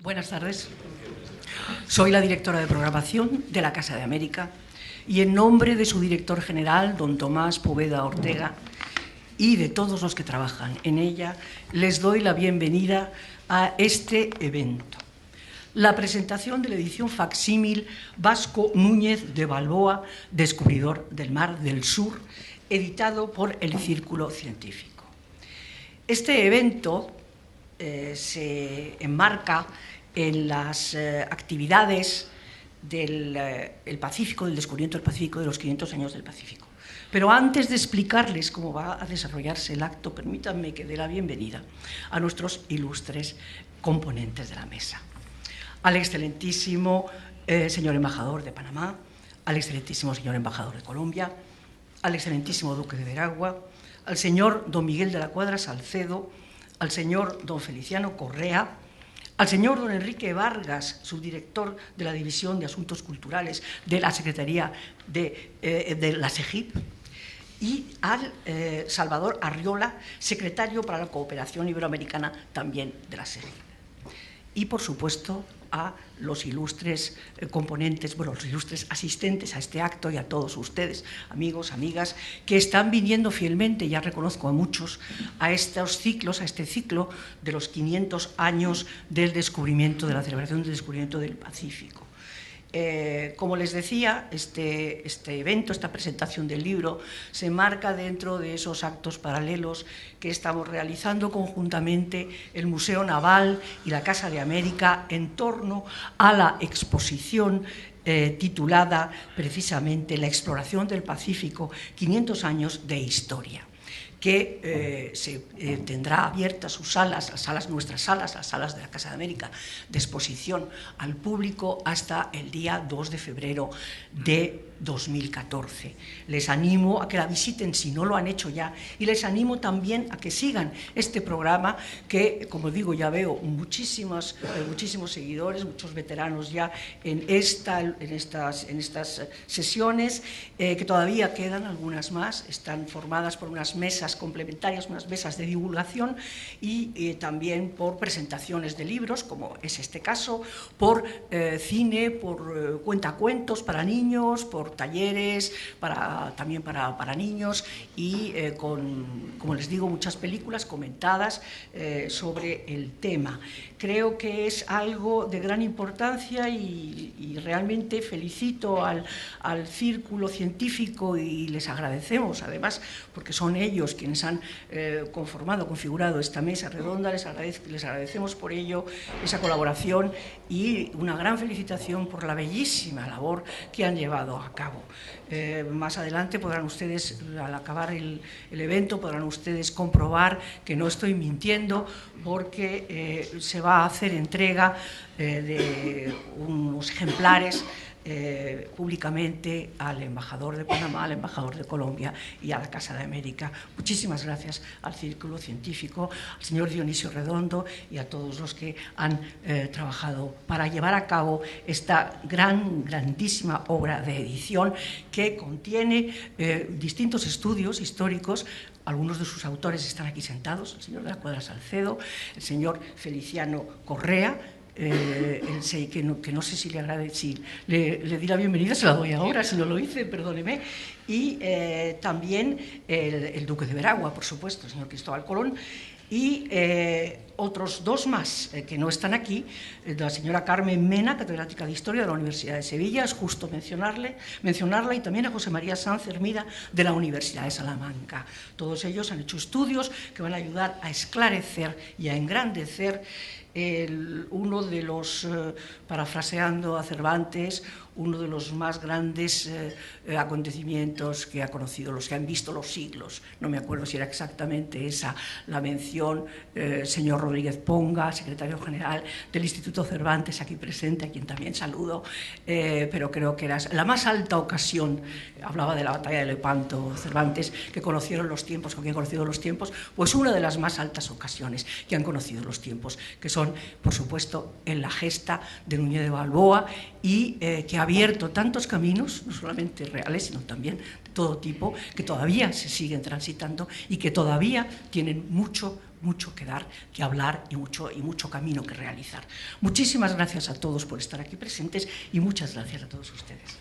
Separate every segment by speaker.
Speaker 1: Buenas tardes. Soy la directora de programación de la Casa de América y en nombre de su director general, don Tomás Poveda Ortega, y de todos los que trabajan en ella, les doy la bienvenida a este evento. La presentación de la edición facsímil Vasco Núñez de Balboa, Descubridor del Mar del Sur, editado por el Círculo Científico. Este evento se enmarca en las actividades del Pacífico, del descubrimiento del Pacífico, de los 500 años del Pacífico. Pero antes de explicarles cómo va a desarrollarse el acto, permítanme que dé la bienvenida a nuestros ilustres componentes de la mesa. Al excelentísimo señor embajador de Panamá, al excelentísimo señor embajador de Colombia, al excelentísimo duque de Veragua, al señor don Miguel de la Cuadra Salcedo, al señor don Feliciano Correa, al señor don Enrique Vargas, subdirector de la División de Asuntos Culturales de la Secretaría de la SEGIP, y al Salvador Arriola, secretario para la Cooperación Iberoamericana también de la SEGIP. Y, por supuesto, a los ilustres componentes, bueno, los ilustres asistentes a este acto y a todos ustedes, amigos, amigas, que están viniendo fielmente, ya reconozco a muchos, a estos ciclos, a este ciclo de los 500 años del descubrimiento, de la celebración del descubrimiento del Pacífico. Como les decía, este evento, esta presentación del libro, se enmarca dentro de esos actos paralelos que estamos realizando conjuntamente el Museo Naval y la Casa de América en torno a la exposición titulada precisamente La exploración del Pacífico, 500 años de historia, que tendrá abiertas sus salas, nuestras salas, las salas de la Casa de América, de exposición al público hasta el día 2 de febrero de 2014. Les animo a que la visiten si no lo han hecho ya y les animo también a que sigan este programa que, como digo, ya veo muchísimos seguidores, muchos veteranos ya en estas sesiones, que todavía quedan algunas más, están formadas por unas mesas complementarias, unas mesas de divulgación y también por presentaciones de libros, como es este caso, por cine, por cuentacuentos para niños, por talleres también para niños y como les digo, muchas películas comentadas sobre el tema. Creo que es algo de gran importancia y realmente felicito al Círculo Científico y les agradecemos, además, porque son ellos quienes han configurado esta mesa redonda, les agradecemos por ello esa colaboración y una gran felicitación por la bellísima labor que han llevado a cabo. Más adelante podrán ustedes, al acabar el evento, podrán ustedes comprobar que no estoy mintiendo, porque se va a hacer entrega de unos ejemplares públicamente al embajador de Panamá, al embajador de Colombia y a la Casa de América. Muchísimas gracias al Círculo Científico, al señor Dionisio Redondo y a todos los que han trabajado para llevar a cabo esta grandísima obra de edición que contiene distintos estudios históricos. Algunos de sus autores están aquí sentados, el señor de la Cuadra Salcedo, el señor Feliciano Correa, que no sé si le agrade, si le di la bienvenida, se la doy ahora, si no lo hice, perdóneme, y también el duque de Veragua, por supuesto, el señor Cristóbal Colón, y otros dos más que no están aquí, la señora Carmen Mena, catedrática de Historia de la Universidad de Sevilla, es justo mencionarla, y también a José María Sanz Hermida de la Universidad de Salamanca. Todos ellos han hecho estudios que van a ayudar a esclarecer y a engrandecer uno de los, parafraseando a Cervantes, uno de los más grandes acontecimientos que ha conocido, los que han visto los siglos. No me acuerdo si era exactamente esa la mención, señor Rodríguez Ponga, secretario general del Instituto Cervantes, aquí presente, a quien también saludo, pero creo que era la más alta ocasión, hablaba de la batalla de Lepanto, Cervantes, que conocieron los tiempos, con quien conocido los tiempos, pues una de las más altas ocasiones que han conocido los tiempos, que son son, por supuesto, en la gesta de Núñez de Balboa y que ha abierto tantos caminos, no solamente reales, sino también de todo tipo, que todavía se siguen transitando y que todavía tienen mucho que dar, que hablar y mucho camino que realizar. Muchísimas gracias a todos por estar aquí presentes y muchas gracias a todos ustedes.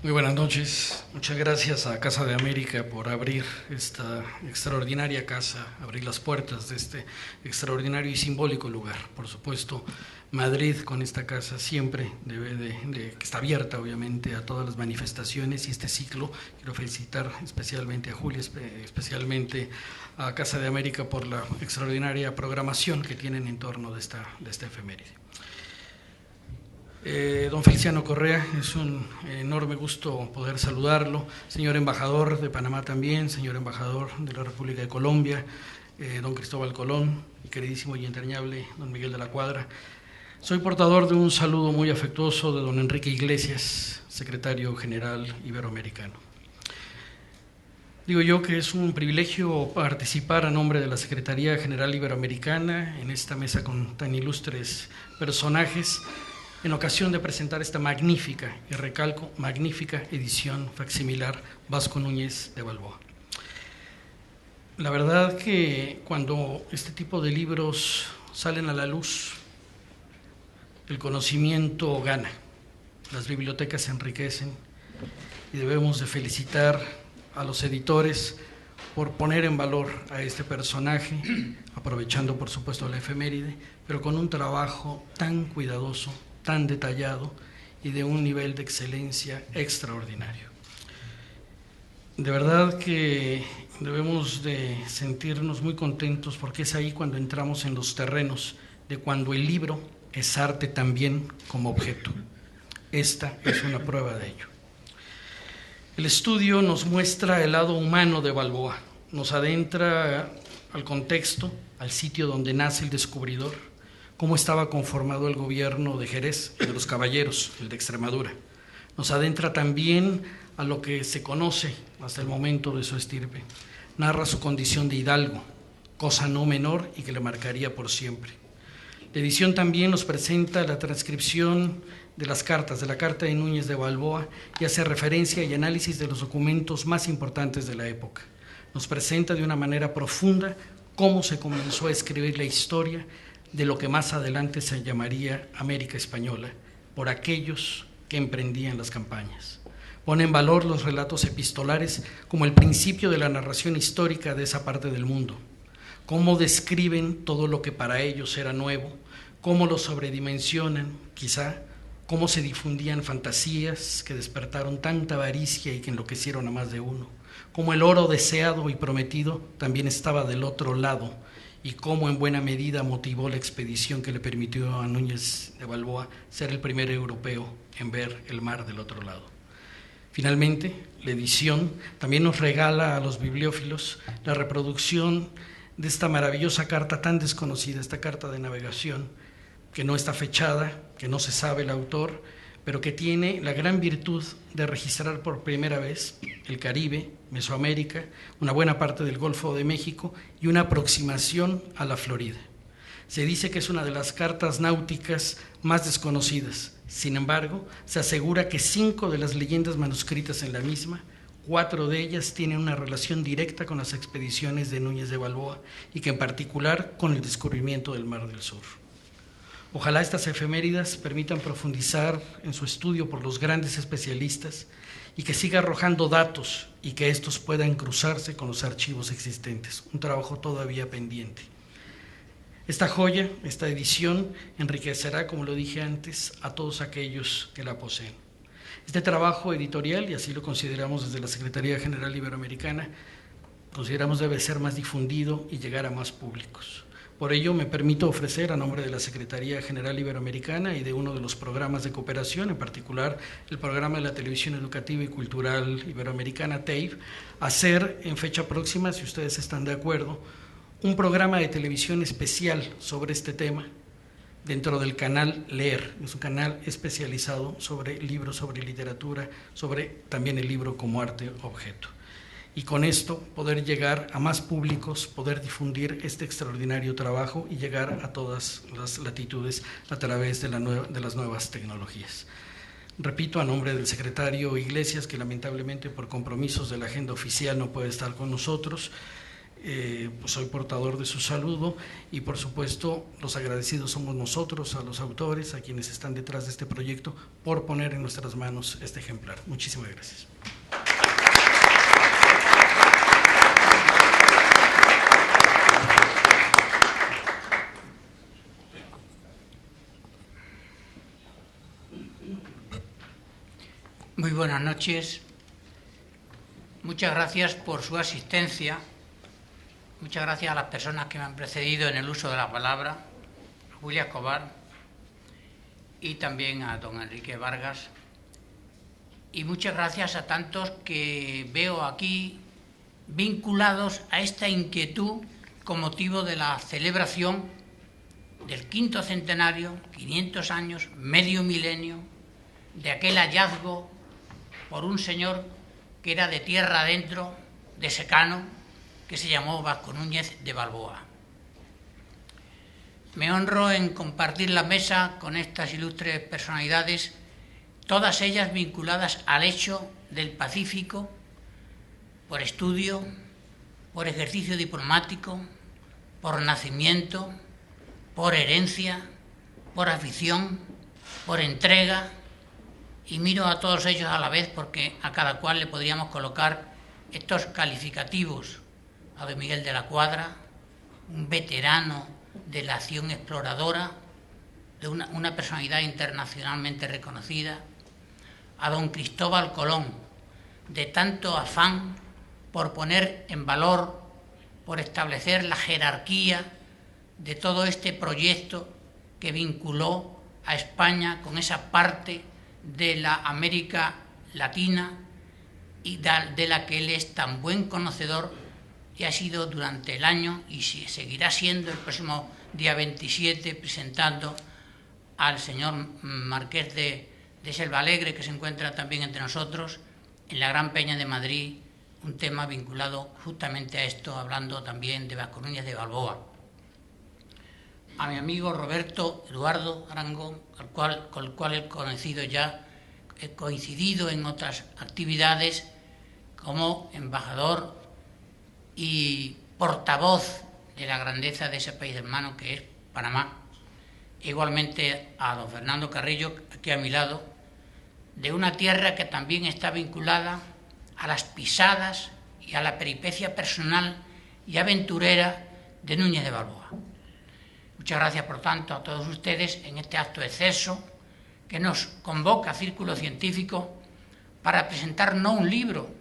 Speaker 2: Muy buenas noches. Muchas gracias a Casa de América por abrir esta extraordinaria casa, abrir las puertas de este extraordinario y simbólico lugar. Por supuesto, Madrid con esta casa siempre que está abierta obviamente a todas las manifestaciones y este ciclo. Quiero felicitar especialmente a Julia, especialmente a Casa de América por la extraordinaria programación que tienen en torno de esta efeméride. Don Feliciano Correa, es un enorme gusto poder saludarlo, señor embajador de Panamá también, señor embajador de la República de Colombia, don Cristóbal Colón, mi queridísimo y entrañable don Miguel de la Cuadra. Soy portador de un saludo muy afectuoso de don Enrique Iglesias, secretario general iberoamericano. Digo yo que es un privilegio participar a nombre de la Secretaría General Iberoamericana en esta mesa con tan ilustres personajes, en ocasión de presentar esta magnífica, y recalco, magnífica edición facsimilar Vasco Núñez de Balboa. La verdad que cuando este tipo de libros salen a la luz, el conocimiento gana, las bibliotecas se enriquecen y debemos de felicitar a los editores por poner en valor a este personaje, aprovechando por supuesto la efeméride, pero con un trabajo tan cuidadoso, tan detallado y de un nivel de excelencia extraordinario. De verdad que debemos de sentirnos muy contentos porque es ahí cuando entramos en los terrenos de cuando el libro es arte también como objeto. Esta es una prueba de ello. El estudio nos muestra el lado humano de Balboa, nos adentra al contexto, al sitio donde nace el descubridor, cómo estaba conformado el gobierno de Jerez, el de los caballeros, el de Extremadura. Nos adentra también a lo que se conoce hasta el momento de su estirpe. Narra su condición de hidalgo, cosa no menor y que le marcaría por siempre. La edición también nos presenta la transcripción de las cartas, de la carta de Núñez de Balboa, y hace referencia y análisis de los documentos más importantes de la época. Nos presenta de una manera profunda cómo se comenzó a escribir la historia de lo que más adelante se llamaría América Española, por aquellos que emprendían las campañas. Pone en valor los relatos epistolares como el principio de la narración histórica de esa parte del mundo, cómo describen todo lo que para ellos era nuevo, cómo lo sobredimensionan, quizá, cómo se difundían fantasías que despertaron tanta avaricia y que enloquecieron a más de uno, cómo el oro deseado y prometido también estaba del otro lado, y cómo en buena medida motivó la expedición que le permitió a Núñez de Balboa ser el primer europeo en ver el mar del otro lado. Finalmente, la edición también nos regala a los bibliófilos la reproducción de esta maravillosa carta tan desconocida, esta carta de navegación, que no está fechada, que no se sabe el autor, pero que tiene la gran virtud de registrar por primera vez el Caribe, Mesoamérica, una buena parte del Golfo de México y una aproximación a la Florida. Se dice que es una de las cartas náuticas más desconocidas. Sin embargo, se asegura que 5 de las leyendas manuscritas en la misma, 4 de ellas tienen una relación directa con las expediciones de Núñez de Balboa y que en particular con el descubrimiento del Mar del Sur. Ojalá estas efemérides permitan profundizar en su estudio por los grandes especialistas y que siga arrojando datos y que estos puedan cruzarse con los archivos existentes, un trabajo todavía pendiente. Esta joya, esta edición, enriquecerá, como lo dije antes, a todos aquellos que la poseen. Este trabajo editorial, y así lo consideramos desde la Secretaría General Iberoamericana, consideramos debe ser más difundido y llegar a más públicos. Por ello, me permito ofrecer, a nombre de la Secretaría General Iberoamericana y de uno de los programas de cooperación, en particular el programa de la Televisión Educativa y Cultural Iberoamericana, TEIV, hacer en fecha próxima, si ustedes están de acuerdo, un programa de televisión especial sobre este tema dentro del canal Leer. Es un canal especializado sobre libros, sobre literatura, sobre también el libro como arte objeto. Y con esto poder llegar a más públicos, poder difundir este extraordinario trabajo y llegar a todas las latitudes a través de las nuevas tecnologías. Repito, a nombre del secretario Iglesias, que lamentablemente por compromisos de la agenda oficial no puede estar con nosotros, pues soy portador de su saludo y por supuesto los agradecidos somos nosotros, a los autores, a quienes están detrás de este proyecto, por poner en nuestras manos este ejemplar. Muchísimas gracias.
Speaker 3: Muy buenas noches. Muchas gracias por su asistencia. Muchas gracias a las personas que me han precedido en el uso de la palabra, a Julia Escobar y también a don Enrique Vargas. Y muchas gracias a tantos que veo aquí vinculados a esta inquietud con motivo de la celebración del 5º centenario, 500 años, medio milenio, de aquel hallazgo por un señor que era de tierra adentro, de secano, que se llamó Vasco Núñez de Balboa. Me honro en compartir la mesa con estas ilustres personalidades, todas ellas vinculadas al hecho del Pacífico, por estudio, por ejercicio diplomático, por nacimiento, por herencia, por afición, por entrega. Y miro a todos ellos a la vez porque a cada cual le podríamos colocar estos calificativos. A don Miguel de la Cuadra, un veterano de la acción exploradora, de una personalidad internacionalmente reconocida. A don Cristóbal Colón, de tanto afán por poner en valor, por establecer la jerarquía de todo este proyecto que vinculó a España con esa parte de la América Latina y de la que él es tan buen conocedor y ha sido durante el año y seguirá siendo el próximo día 27 presentando al señor Marqués de Selvalegre, que se encuentra también entre nosotros en la Gran Peña de Madrid, un tema vinculado justamente a esto, hablando también de Vasco Núñez de Balboa. A mi amigo Roberto Eduardo Arango, con el cual he coincidido en otras actividades como embajador y portavoz de la grandeza de ese país hermano que es Panamá. Igualmente a don Fernando Carrillo, aquí a mi lado, de una tierra que también está vinculada a las pisadas y a la peripecia personal y aventurera de Núñez de Balboa. Muchas gracias, por tanto, a todos ustedes en este acto exceso que nos convoca Círculo Científico para presentar no un libro,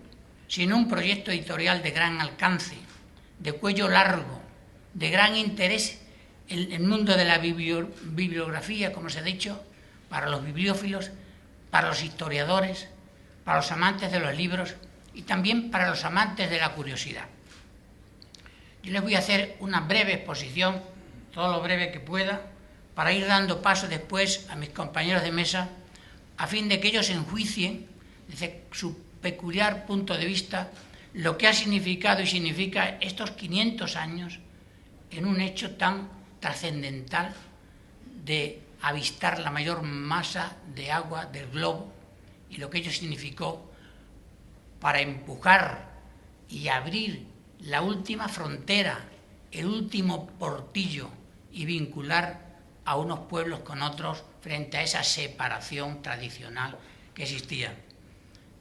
Speaker 3: sino un proyecto editorial de gran alcance, de cuello largo, de gran interés en el mundo de la bibliografía, como se ha dicho, para los bibliófilos, para los historiadores, para los amantes de los libros y también para los amantes de la curiosidad. Yo les voy a hacer una breve exposición, todo lo breve que pueda, para ir dando paso después a mis compañeros de mesa, a fin de que ellos enjuicien, desde su peculiar punto de vista, lo que ha significado y significa estos 500 años en un hecho tan trascendental de avistar la mayor masa de agua del globo y lo que ello significó para empujar y abrir la última frontera, el último portillo y vincular a unos pueblos con otros frente a esa separación tradicional que existía.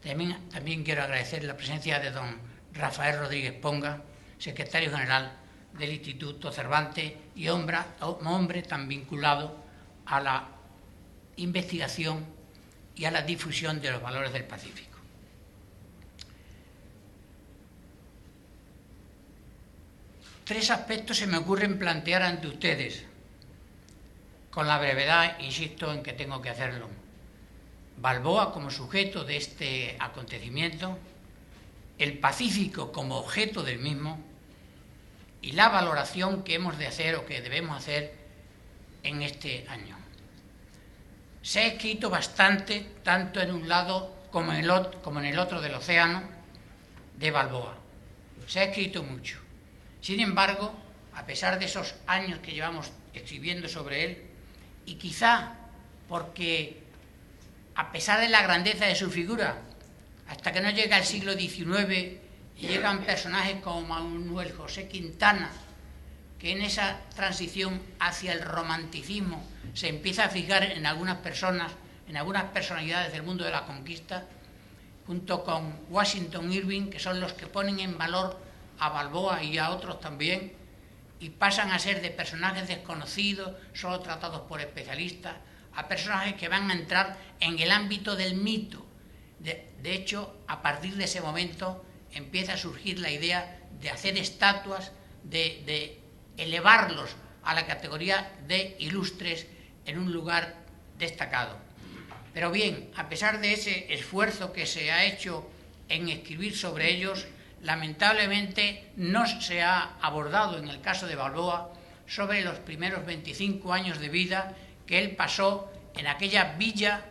Speaker 3: También quiero agradecer la presencia de don Rafael Rodríguez Ponga, secretario general del Instituto Cervantes y hombre tan vinculado a la investigación y a la difusión de los valores del Pacífico. 3 aspectos se me ocurren plantear ante ustedes. Con la brevedad, insisto en que tengo que hacerlo. Balboa como sujeto de este acontecimiento, el Pacífico como objeto del mismo y la valoración que hemos de hacer o que debemos hacer en este año. Se ha escrito bastante, tanto en un lado como en el otro del océano, de Balboa. Se ha escrito mucho. Sin embargo, a pesar de esos años que llevamos escribiendo sobre él, y quizá porque, a pesar de la grandeza de su figura, hasta que no llega el siglo XIX y llegan personajes como Manuel José Quintana, que en esa transición hacia el romanticismo se empieza a fijar en algunas personas, en algunas personalidades del mundo de la conquista, junto con Washington Irving, que son los que ponen en valor a Balboa y a otros también, y pasan a ser de personajes desconocidos, solo tratados por especialistas, a personajes que van a entrar en el ámbito del mito. De hecho, a partir de ese momento empieza a surgir la idea de hacer estatuas, de elevarlos a la categoría de ilustres en un lugar destacado. Pero bien, a pesar de ese esfuerzo que se ha hecho en escribir sobre ellos, lamentablemente no se ha abordado en el caso de Balboa sobre los primeros 25 años de vida que él pasó en aquella villa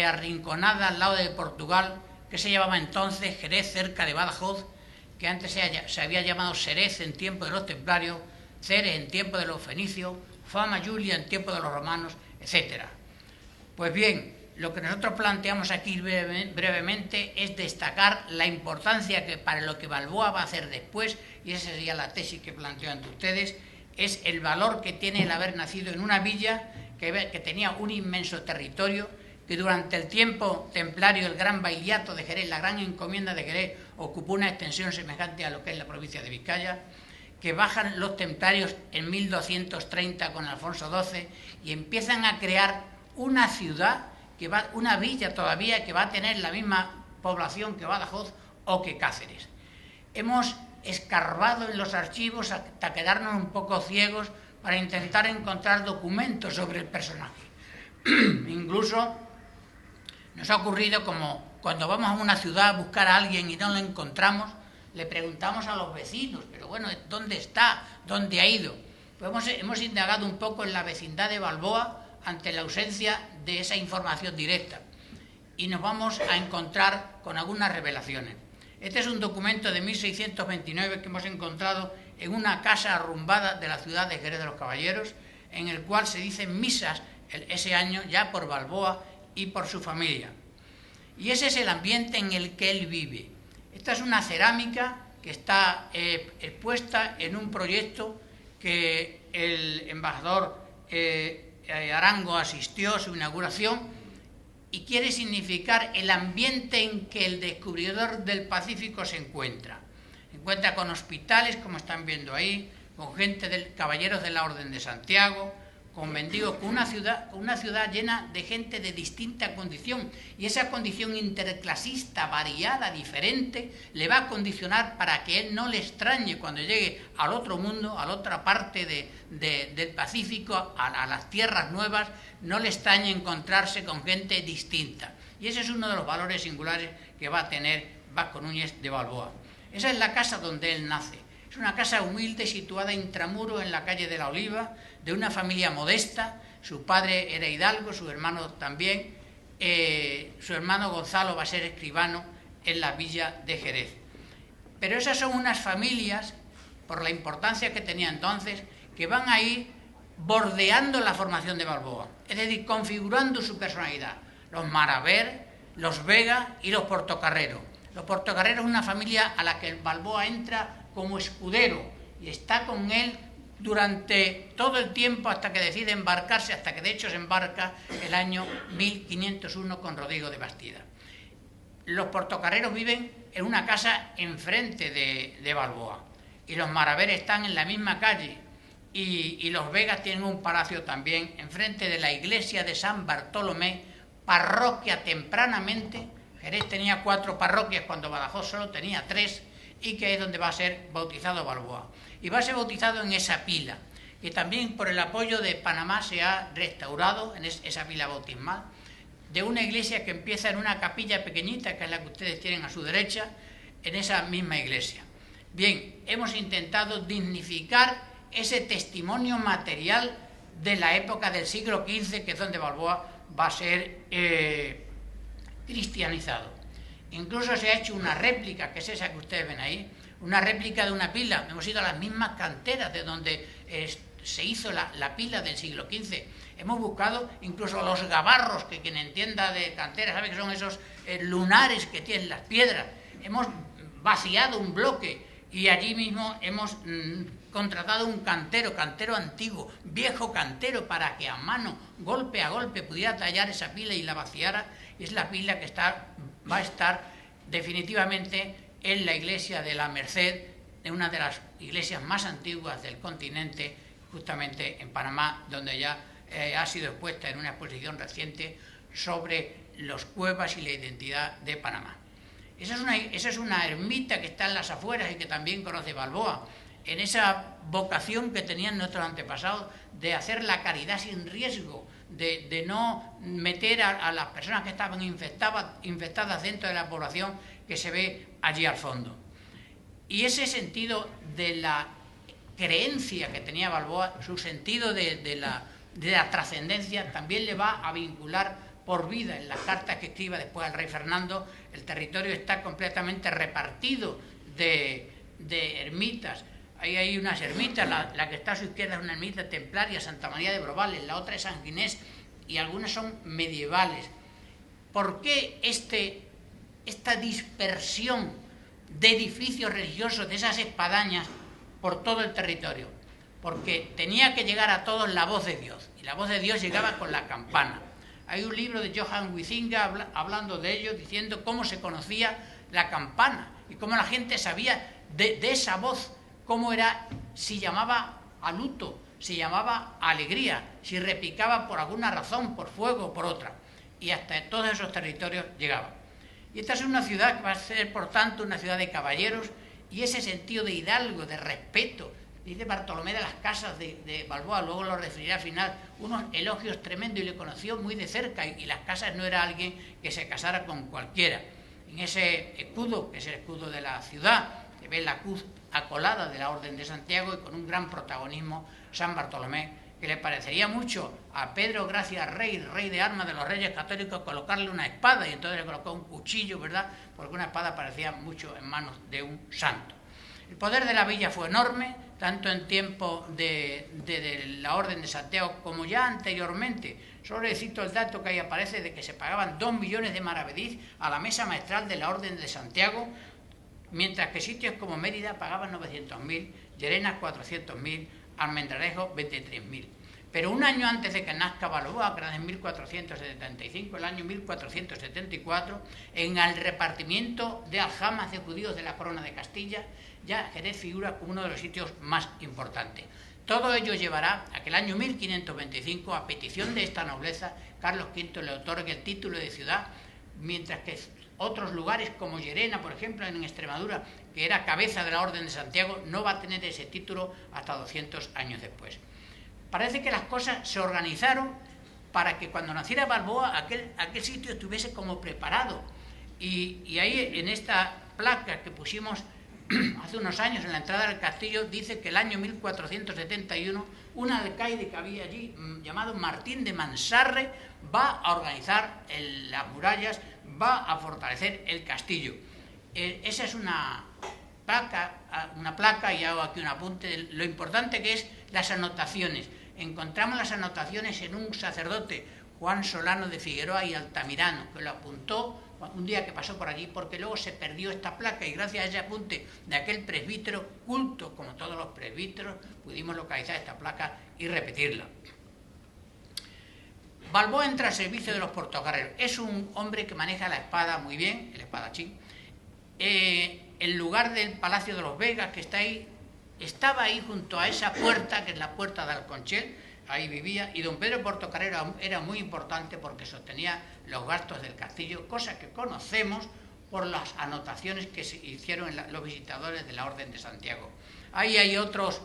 Speaker 3: arrinconada al lado de Portugal, que se llamaba entonces Jerez, cerca de Badajoz, que antes se había llamado Xerez en tiempo de los templarios, Ceres en tiempo de los fenicios, Fama Julia en tiempo de los romanos, etc. Pues bien, lo que nosotros planteamos aquí brevemente es destacar la importancia que para lo que Balboa va a hacer después, y esa sería la tesis que planteo ante ustedes, es el valor que tiene el haber nacido en una villa que tenía un inmenso territorio, que durante el tiempo templario, el gran bailiato de Jerez, la gran encomienda de Jerez, ocupó una extensión semejante a lo que es la provincia de Vizcaya, que bajan los templarios en 1230 con Alfonso XII y empiezan a crear una ciudad, una villa todavía que va a tener la misma población que Badajoz o que Cáceres. Hemos escarbado en los archivos hasta quedarnos un poco ciegos para intentar encontrar documentos sobre el personaje. Incluso nos ha ocurrido como cuando vamos a una ciudad a buscar a alguien y no lo encontramos, le preguntamos a los vecinos, pero bueno, ¿dónde está? ¿Dónde ha ido? Pues hemos indagado un poco en la vecindad de Balboa ante la ausencia de esa información directa y nos vamos a encontrar con algunas revelaciones. Este es un documento de 1629 que hemos encontrado en una casa arrumbada de la ciudad de Jerez de los Caballeros, en el cual se dicen misas ese año ya por Balboa y por su familia. Y ese es el ambiente en el que él vive. Esta es una cerámica que está expuesta en un proyecto que el embajador Arango asistió a su inauguración y quiere significar el ambiente en que el descubridor del Pacífico se encuentra. Se encuentra con hospitales, como están viendo ahí, con gente caballeros de la Orden de Santiago, con mendigos, con una ciudad llena de gente de distinta condición, y esa condición interclasista, variada, diferente, le va a condicionar para que él no le extrañe cuando llegue al otro mundo, a la otra parte del Pacífico, a las tierras nuevas, no le extrañe encontrarse con gente distinta. Y ese es uno de los valores singulares que va a tener Vasco Núñez de Balboa. Esa es la casa donde él nace. Es una casa humilde situada intramuro en la calle de la Oliva, de una familia modesta. Su padre era hidalgo, su hermano también. Su hermano Gonzalo va a ser escribano en la villa de Jerez. Pero esas son unas familias, por la importancia que tenía entonces, que van a ir bordeando la formación de Balboa, es decir, configurando su personalidad. Los Maraver, los Vega y los Portocarrero. Los Portocarrero es una familia a la que Balboa entra como escudero y está con él durante todo el tiempo hasta que decide embarcarse, hasta que de hecho se embarca el año 1501 con Rodrigo de Bastida. Los portocarreros viven en una casa enfrente de Balboa y los Maraveres están en la misma calle y los Vegas tienen un palacio también enfrente de la iglesia de San Bartolomé, parroquia tempranamente. Jerez tenía 4 parroquias cuando Badajoz solo tenía 3, y que es donde va a ser bautizado Balboa. y va a ser bautizado en esa pila, que también por el apoyo de Panamá se ha restaurado en esa pila bautismal, de una iglesia que empieza en una capilla pequeñita, que es la que ustedes tienen a su derecha, en esa misma iglesia. Bien, hemos intentado dignificar ese testimonio material de la época del siglo XV, que es donde Balboa va a ser cristianizado. Incluso se ha hecho una réplica, que es esa que ustedes ven ahí, una réplica de una pila. Hemos ido a las mismas canteras de donde se hizo la pila del siglo XV. Hemos buscado incluso los gabarros, que quien entienda de cantera sabe que son esos lunares que tienen las piedras. Hemos vaciado un bloque y allí mismo hemos contratado un cantero antiguo, viejo cantero, para que a mano, golpe a golpe, pudiera tallar esa pila y la vaciara. Es la pila que va a estar definitivamente en la iglesia de la Merced, en una de las iglesias más antiguas del continente, justamente en Panamá, donde ya ha sido expuesta en una exposición reciente sobre los cuevas y la identidad de Panamá. Esa es una ermita que está en las afueras y que también conoce Balboa, en esa vocación que tenían nuestros antepasados de hacer la caridad sin riesgo, de no meter a las personas que estaban infectadas dentro de la población que se ve allí al fondo. Y ese sentido de la creencia que tenía Balboa, su sentido de la trascendencia, también le va a vincular por vida en las cartas que escriba después al rey Fernando. El territorio está completamente repartido de ermitas. Ahí hay unas ermitas, la que está a su izquierda es una ermita templaria, Santa María de Brovales, la otra es San Ginés, y algunas son medievales. ¿Por qué esta dispersión de edificios religiosos, de esas espadañas por todo el territorio? Porque tenía que llegar a todos la voz de Dios, y la voz de Dios llegaba con la campana. Hay un libro de Johann Huizinga hablando de ello, diciendo cómo se conocía la campana y cómo la gente sabía de esa voz, cómo era, si llamaba a luto, si llamaba a alegría, si repicaba por alguna razón, por fuego o por otra. Y hasta todos esos territorios llegaba. Y esta es una ciudad que va a ser, por tanto, una ciudad de caballeros, y ese sentido de hidalgo, de respeto. Dice Bartolomé de las Casas de Balboa, luego lo referirá al final, unos elogios tremendos, y le conoció muy de cerca, y las Casas no era alguien que se casara con cualquiera. En ese escudo, que es el escudo de la ciudad, se ve la cruz acolada de la Orden de Santiago, y con un gran protagonismo San Bartolomé, que le parecería mucho a Pedro Gracias Rey, rey de armas de los reyes católicos, colocarle una espada, y entonces le colocó un cuchillo, ¿verdad? Porque una espada parecía mucho en manos de un santo. El poder de la villa fue enorme, tanto en tiempo de la Orden de Santiago como ya anteriormente. Solo le cito el dato que ahí aparece de que se pagaban 2 millones de maravedís a la mesa maestral de la Orden de Santiago, mientras que sitios como Mérida pagaban 900.000, Llerena 400.000, Almendralejo 23.000. Pero un año antes de que nazca Balboa, que era en 1475, el año 1474, en el repartimiento de aljamas de judíos de la corona de Castilla, ya Jerez figura como uno de los sitios más importantes. Todo ello llevará a que el año 1525, a petición de esta nobleza, Carlos V le otorgue el título de ciudad, mientras que otros lugares como Llerena, por ejemplo, en Extremadura, que era cabeza de la Orden de Santiago, no va a tener ese título hasta 200 años después. Parece que las cosas se organizaron para que cuando naciera Balboa aquel sitio estuviese como preparado. Y ahí en esta placa que pusimos hace unos años en la entrada del castillo, dice que el año 1471 un alcaide que había allí, llamado Martín de Mansarre, va a organizar las murallas, va a fortalecer el castillo. Esa es una placa, y hago aquí un apunte, lo importante que es las anotaciones. Encontramos las anotaciones en un sacerdote, Juan Solano de Figueroa y Altamirano, que lo apuntó un día que pasó por allí, porque luego se perdió esta placa, y gracias a ese apunte de aquel presbítero culto, como todos los presbíteros, pudimos localizar esta placa y repetirla. Balboa entra al servicio de los portocarreros. Es un hombre que maneja la espada muy bien, el espadachín. El lugar del Palacio de los Vegas, que está ahí, estaba ahí junto a esa puerta, que es la puerta de Alconchel, ahí vivía, y don Pedro Portocarrero era muy importante porque sostenía los gastos del castillo, cosa que conocemos por las anotaciones que se hicieron los visitadores de la Orden de Santiago. Ahí hay otras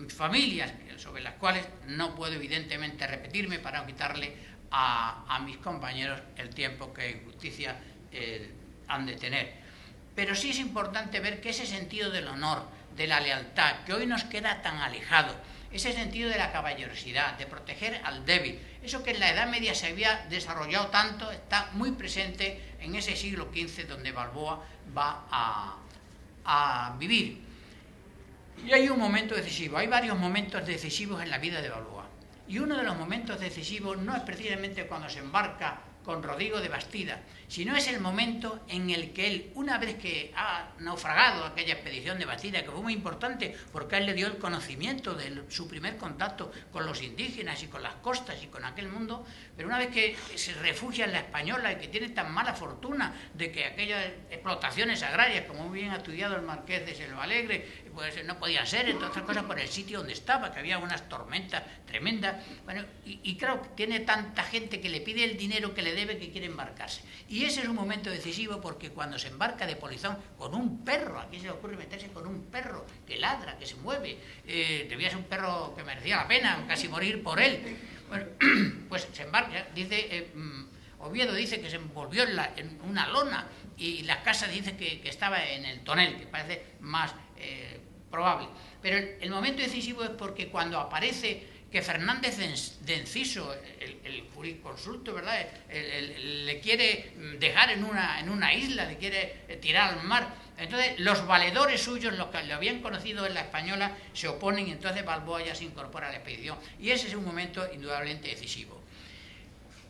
Speaker 3: familias sobre las cuales no puedo evidentemente repetirme para no quitarle a mis compañeros el tiempo que en justicia han de tener. Pero sí es importante ver que ese sentido del honor, de la lealtad, que hoy nos queda tan alejado, ese sentido de la caballerosidad, de proteger al débil, eso que en la Edad Media se había desarrollado tanto, está muy presente en ese siglo XV donde Balboa va a vivir. Y hay un momento decisivo, hay varios momentos decisivos en la vida de Balboa. Y uno de los momentos decisivos no es precisamente cuando se embarca con Rodrigo de Bastida, sino es el momento en el que él, una vez que ha naufragado aquella expedición de Bastida, que fue muy importante porque a él le dio el conocimiento de su primer contacto con los indígenas y con las costas y con aquel mundo, pero una vez que se refugia en la Española y que tiene tan mala fortuna de que aquellas explotaciones agrarias, como muy bien ha estudiado el marqués de Selvalegre, pues no podían ser, entre otras cosas por el sitio donde estaba, que había unas tormentas tremendas, bueno, y claro, tiene tanta gente que le pide el dinero que le debe que quiere embarcarse. Y ese es un momento decisivo porque cuando se embarca de polizón con un perro, ¿a quién se le ocurre meterse con un perro que ladra, que se mueve? Debía ser un perro que merecía la pena, casi morir por él. Bueno, pues se embarca, dice, Oviedo dice que se envolvió en una lona y la casa dice que estaba en el tonel, que parece más probable. Pero el momento decisivo es porque cuando aparece que Fernández de Enciso, el jurisconsulto, ¿verdad?, le quiere dejar en una isla, le quiere tirar al mar. Entonces los valedores suyos, los que lo habían conocido en la Española, se oponen y entonces Balboa ya se incorpora a la expedición. Y ese es un momento indudablemente decisivo.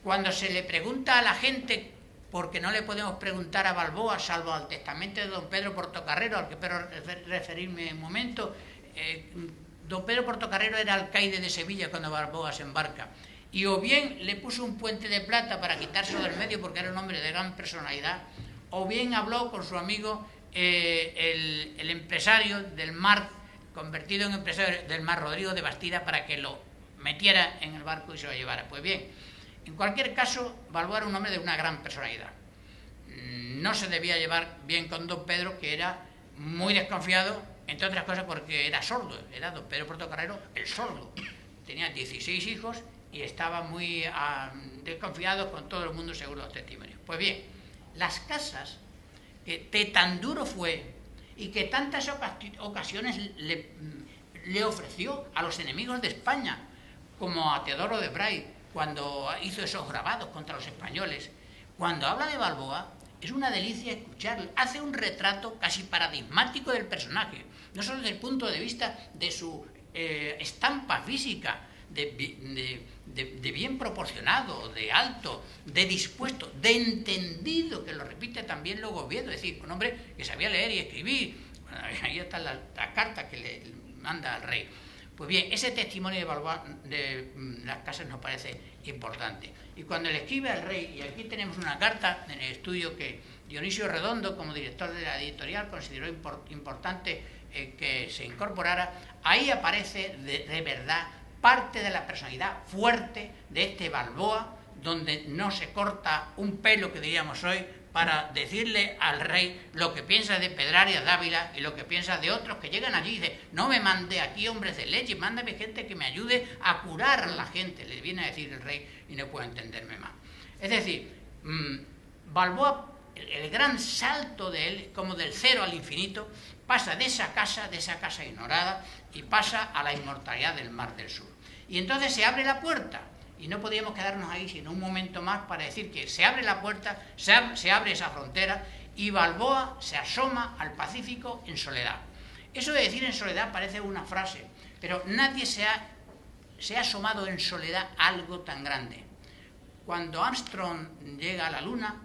Speaker 3: Cuando se le pregunta a la gente, porque no le podemos preguntar a Balboa, salvo al testamento de don Pedro Portocarrero, al que espero referirme en un momento, don Pedro Portocarrero era alcaide de Sevilla cuando Balboa se embarca, y o bien le puso un puente de plata para quitárselo del medio porque era un hombre de gran personalidad, o bien habló con su amigo el empresario del mar, convertido en empresario del mar, Rodrigo de Bastida, para que lo metiera en el barco y se lo llevara. Pues bien, en cualquier caso, Balboa era un hombre de una gran personalidad. No se debía llevar bien con don Pedro, que era muy desconfiado, entre otras cosas porque era sordo, era don Pedro Portocarrero el sordo. Tenía 16 hijos y estaba muy desconfiado con todo el mundo según los testimonios. Pues bien, las casas que tan duro fue y que tantas ocasiones le ofreció a los enemigos de España, como a Teodoro de Bray, cuando hizo esos grabados contra los españoles, cuando habla de Balboa, es una delicia escucharle. Hace un retrato casi paradigmático del personaje, no solo desde el punto de vista de su estampa física, de bien proporcionado, de alto, de dispuesto, de entendido, que lo repite también luego Oviedo, es decir, un hombre que sabía leer y escribir. Bueno, ahí está la carta que le manda al rey. Pues bien, ese testimonio de Balboa de las casas nos parece importante. Y cuando le escribe al rey, y aquí tenemos una carta en el estudio que Dionisio Redondo, como director de la editorial, consideró importante que se incorporara, ahí aparece de verdad parte de la personalidad fuerte de este Balboa, donde no se corta un pelo, que diríamos hoy, para decirle al rey lo que piensa de Pedrarias Dávila y lo que piensa de otros que llegan allí y dicen: no me mande aquí hombres de leche, mándame gente que me ayude a curar a la gente, le viene a decir el rey, y no puedo entenderme más. Es decir, Balboa, el gran salto de él, como del cero al infinito, pasa de esa casa ignorada, y pasa a la inmortalidad del Mar del Sur. Y entonces se abre la puerta. Y no podíamos quedarnos ahí sino un momento más para decir que se abre la puerta, se abre esa frontera y Balboa se asoma al Pacífico en soledad. Eso de decir en soledad parece una frase, pero nadie se ha asomado en soledad a algo tan grande. Cuando Armstrong llega a la Luna,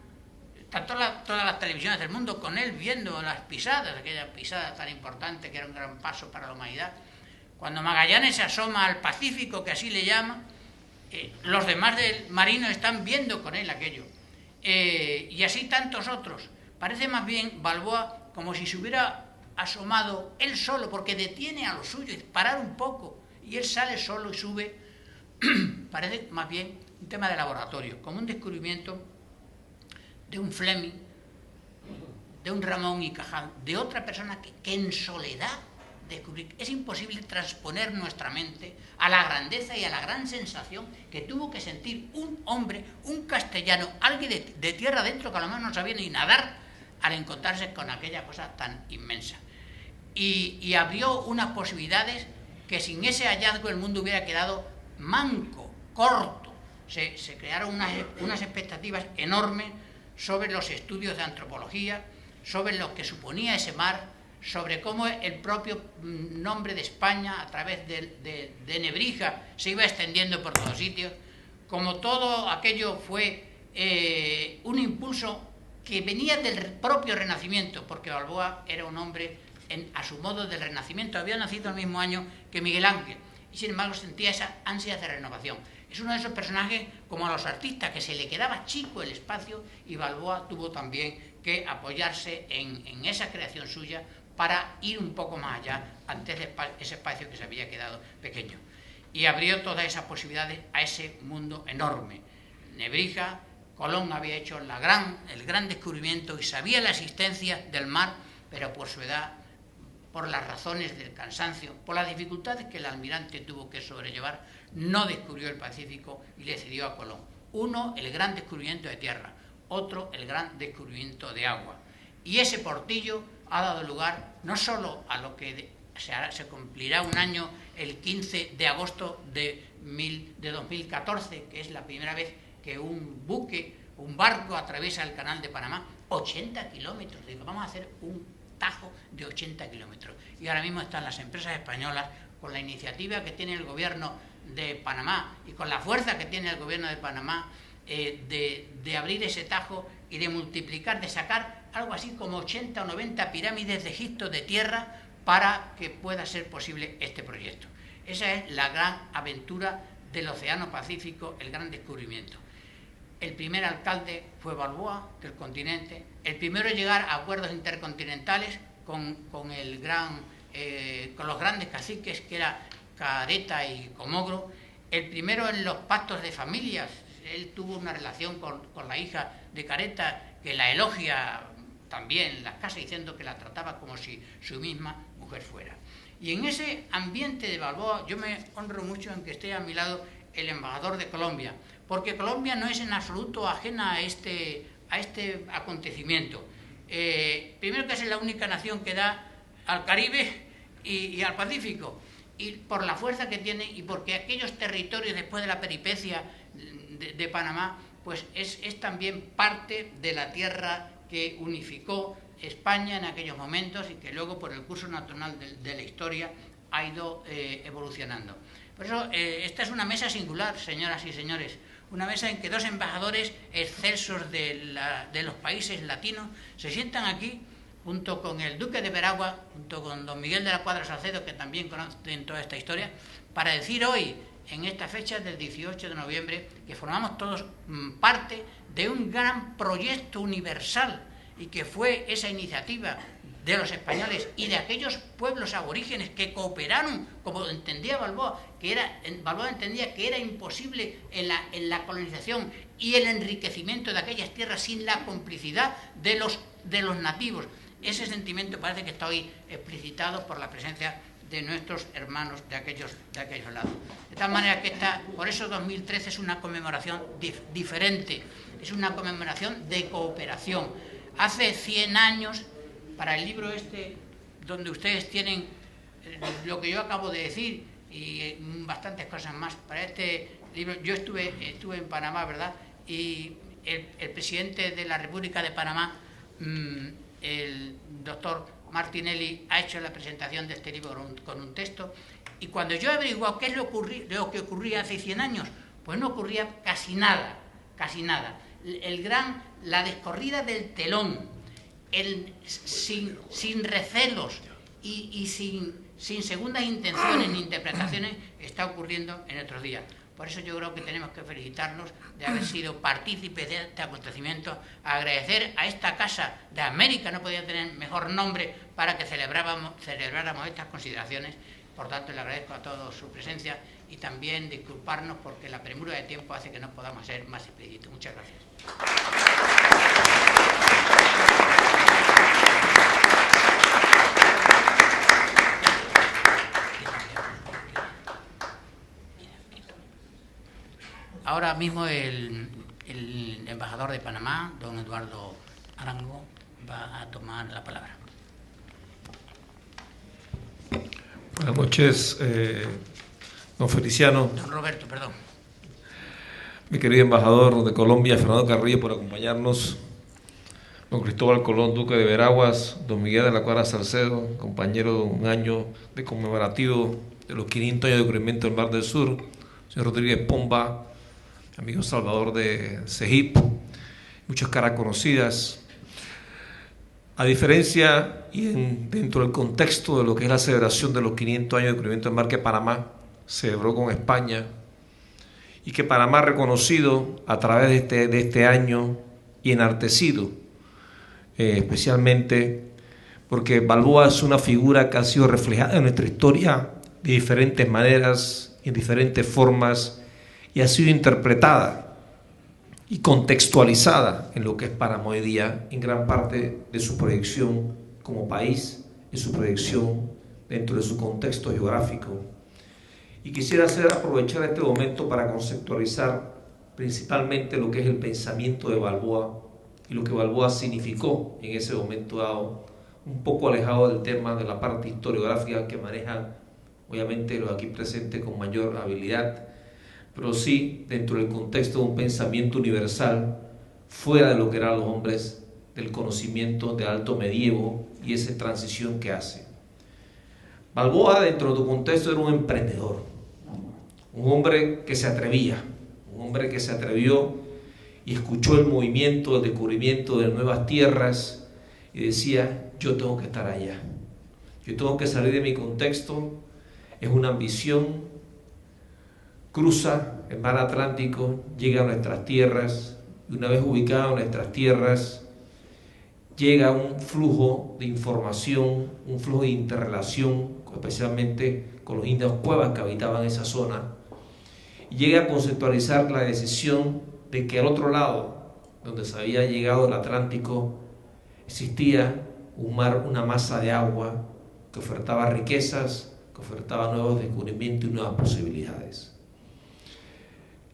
Speaker 3: están todas las televisiones del mundo con él viendo las pisadas, aquella pisada tan importante que era un gran paso para la humanidad. Cuando Magallanes se asoma al Pacífico, que así le llama, los demás del marino están viendo con él aquello, y así tantos otros. Parece más bien Balboa como si se hubiera asomado él solo, porque detiene a los suyos, parar un poco, y él sale solo y sube. Parece más bien un tema de laboratorio, como un descubrimiento de un Fleming, de un Ramón y Cajal, de otra persona que en soledad descubrir, es imposible transponer nuestra mente a la grandeza y a la gran sensación que tuvo que sentir un hombre, un castellano, alguien de tierra adentro que a lo mejor no sabía ni nadar, al encontrarse con aquella cosa tan inmensa. Y abrió unas posibilidades que sin ese hallazgo el mundo hubiera quedado manco, corto. Se crearon unas expectativas enormes sobre los estudios de antropología, sobre lo que suponía ese mar, sobre cómo el propio nombre de España a través de Nebrija se iba extendiendo por todos sitios, como todo aquello fue un impulso que venía del propio Renacimiento, porque Balboa era un hombre a su modo del Renacimiento, había nacido el mismo año que Miguel Ángel, y sin embargo sentía esa ansia de renovación. Es uno de esos personajes como a los artistas, que se le quedaba chico el espacio, y Balboa tuvo también que apoyarse en esa creación suya para ir un poco más allá ante ese espacio que se había quedado pequeño. Y abrió todas esas posibilidades a ese mundo enorme. Nebrija, Colón había hecho el gran descubrimiento y sabía la existencia del mar, pero por su edad, por las razones del cansancio, por las dificultades que el almirante tuvo que sobrellevar, no descubrió el Pacífico y le cedió a Colón. Uno, el gran descubrimiento de tierra, otro, el gran descubrimiento de agua. Y ese portillo ha dado lugar no solo a lo que se cumplirá un año el 15 de agosto de 2014, que es la primera vez que un barco atraviesa el canal de Panamá, 80 kilómetros. Digo, vamos a hacer un tajo de 80 kilómetros. Y ahora mismo están las empresas españolas, con la iniciativa que tiene el gobierno de Panamá y con la fuerza que tiene el gobierno de Panamá, de abrir ese tajo y de multiplicar, de sacar algo así como 80 o 90 pirámides de Egipto de tierra para que pueda ser posible este proyecto. Esa es la gran aventura del Océano Pacífico, el gran descubrimiento. El primer alcalde fue Balboa, del continente. El primero en llegar a acuerdos intercontinentales con los grandes caciques, que era Careta y Comogro. El primero en los pactos de familias. Él tuvo una relación con la hija de Careta, que la elogia también en las casas, diciendo que la trataba como si su misma mujer fuera. Y en ese ambiente de Balboa, yo me honro mucho en que esté a mi lado el embajador de Colombia, porque Colombia no es en absoluto ajena a este acontecimiento. Primero, que es la única nación que da al Caribe y al Pacífico, y por la fuerza que tiene, y porque aquellos territorios, después de la peripecia de Panamá, pues es también parte de la tierra que unificó España en aquellos momentos y que luego, por el curso natural de la historia, ha ido evolucionando. Por eso, esta es una mesa singular, señoras y señores, una mesa en que dos embajadores excelsos de los países latinos se sientan aquí, junto con el duque de Veragua, junto con don Miguel de la Cuadra Salcedo, que también conocen toda esta historia, para decir hoy, en esta fecha del 18 de noviembre, que formamos todos parte de un gran proyecto universal, y que fue esa iniciativa de los españoles y de aquellos pueblos aborígenes que cooperaron, como entendía Balboa, Balboa entendía que era imposible en la colonización y el enriquecimiento de aquellas tierras sin la complicidad de los nativos. Ese sentimiento parece que está hoy explicitado por la presencia de nuestros hermanos de aquellos lados. De tal manera que por eso 2013 es una conmemoración diferente, es una conmemoración de cooperación. Hace 100 años, para el libro donde ustedes tienen lo que yo acabo de decir y bastantes cosas más, para este libro yo estuve en Panamá, ¿verdad? Y el presidente de la República de Panamá, el doctor Martinelli, ha hecho la presentación de este libro con un texto, y cuando yo he averiguado qué es lo que ocurría hace 100 años, pues no ocurría casi nada. La descorrida del telón, sin recelos y sin segundas intenciones ni interpretaciones, está ocurriendo en otros días. Por eso yo creo que tenemos que felicitarnos de haber sido partícipes de este acontecimiento, agradecer a esta Casa de América, no podía tener mejor nombre para que celebráramos estas consideraciones. Por tanto, le agradezco a todos su presencia y también disculparnos porque la premura de tiempo hace que no podamos ser más explícitos. Muchas gracias. ahora mismo el embajador de Panamá, don Eduardo Arango, va a tomar la palabra.
Speaker 4: Buenas noches, don Feliciano.
Speaker 3: Don Roberto, perdón.
Speaker 4: Mi querido embajador de Colombia, Fernando Carrillo, por acompañarnos. Don Cristóbal Colón, duque de Veraguas. Don Miguel de la Cuadra Salcedo, compañero de un año de conmemorativo de los 500 años de descubrimiento del Mar del Sur. Señor Rodríguez Pomba, amigo Salvador de CEGIP, muchas caras conocidas. A diferencia y dentro del contexto de lo que es la celebración de los 500 años de descubrimiento del mar que Panamá celebró con España y que Panamá ha reconocido a través de este año y enaltecido, especialmente porque Balboa es una figura que ha sido reflejada en nuestra historia de diferentes maneras, en diferentes formas, y ha sido interpretada y contextualizada en lo que es Panamá hoy día, en gran parte de su proyección como país, en su proyección dentro de su contexto geográfico. Y quisiera aprovechar este momento para conceptualizar principalmente lo que es el pensamiento de Balboa y lo que Balboa significó en ese momento dado, un poco alejado del tema de la parte historiográfica que manejan obviamente los aquí presentes con mayor habilidad, pero sí dentro del contexto de un pensamiento universal, fuera de lo que eran los hombres del conocimiento de alto medievo y esa transición que hace. Balboa, dentro de tu contexto, era un emprendedor, un hombre que se atrevía, un hombre que se atrevió y escuchó el movimiento, el descubrimiento de nuevas tierras y decía, yo tengo que estar allá, yo tengo que salir de mi contexto. Es una ambición, cruza el mar Atlántico, llega a nuestras tierras, y una vez ubicado en nuestras tierras, llega un flujo de información, un flujo de interrelación, especialmente con los indios cuevas que habitaban esa zona, y llega a conceptualizar la decisión de que al otro lado, donde se había llegado el Atlántico, existía un mar, una masa de agua que ofertaba riquezas, ofertaba nuevos descubrimientos y nuevas posibilidades.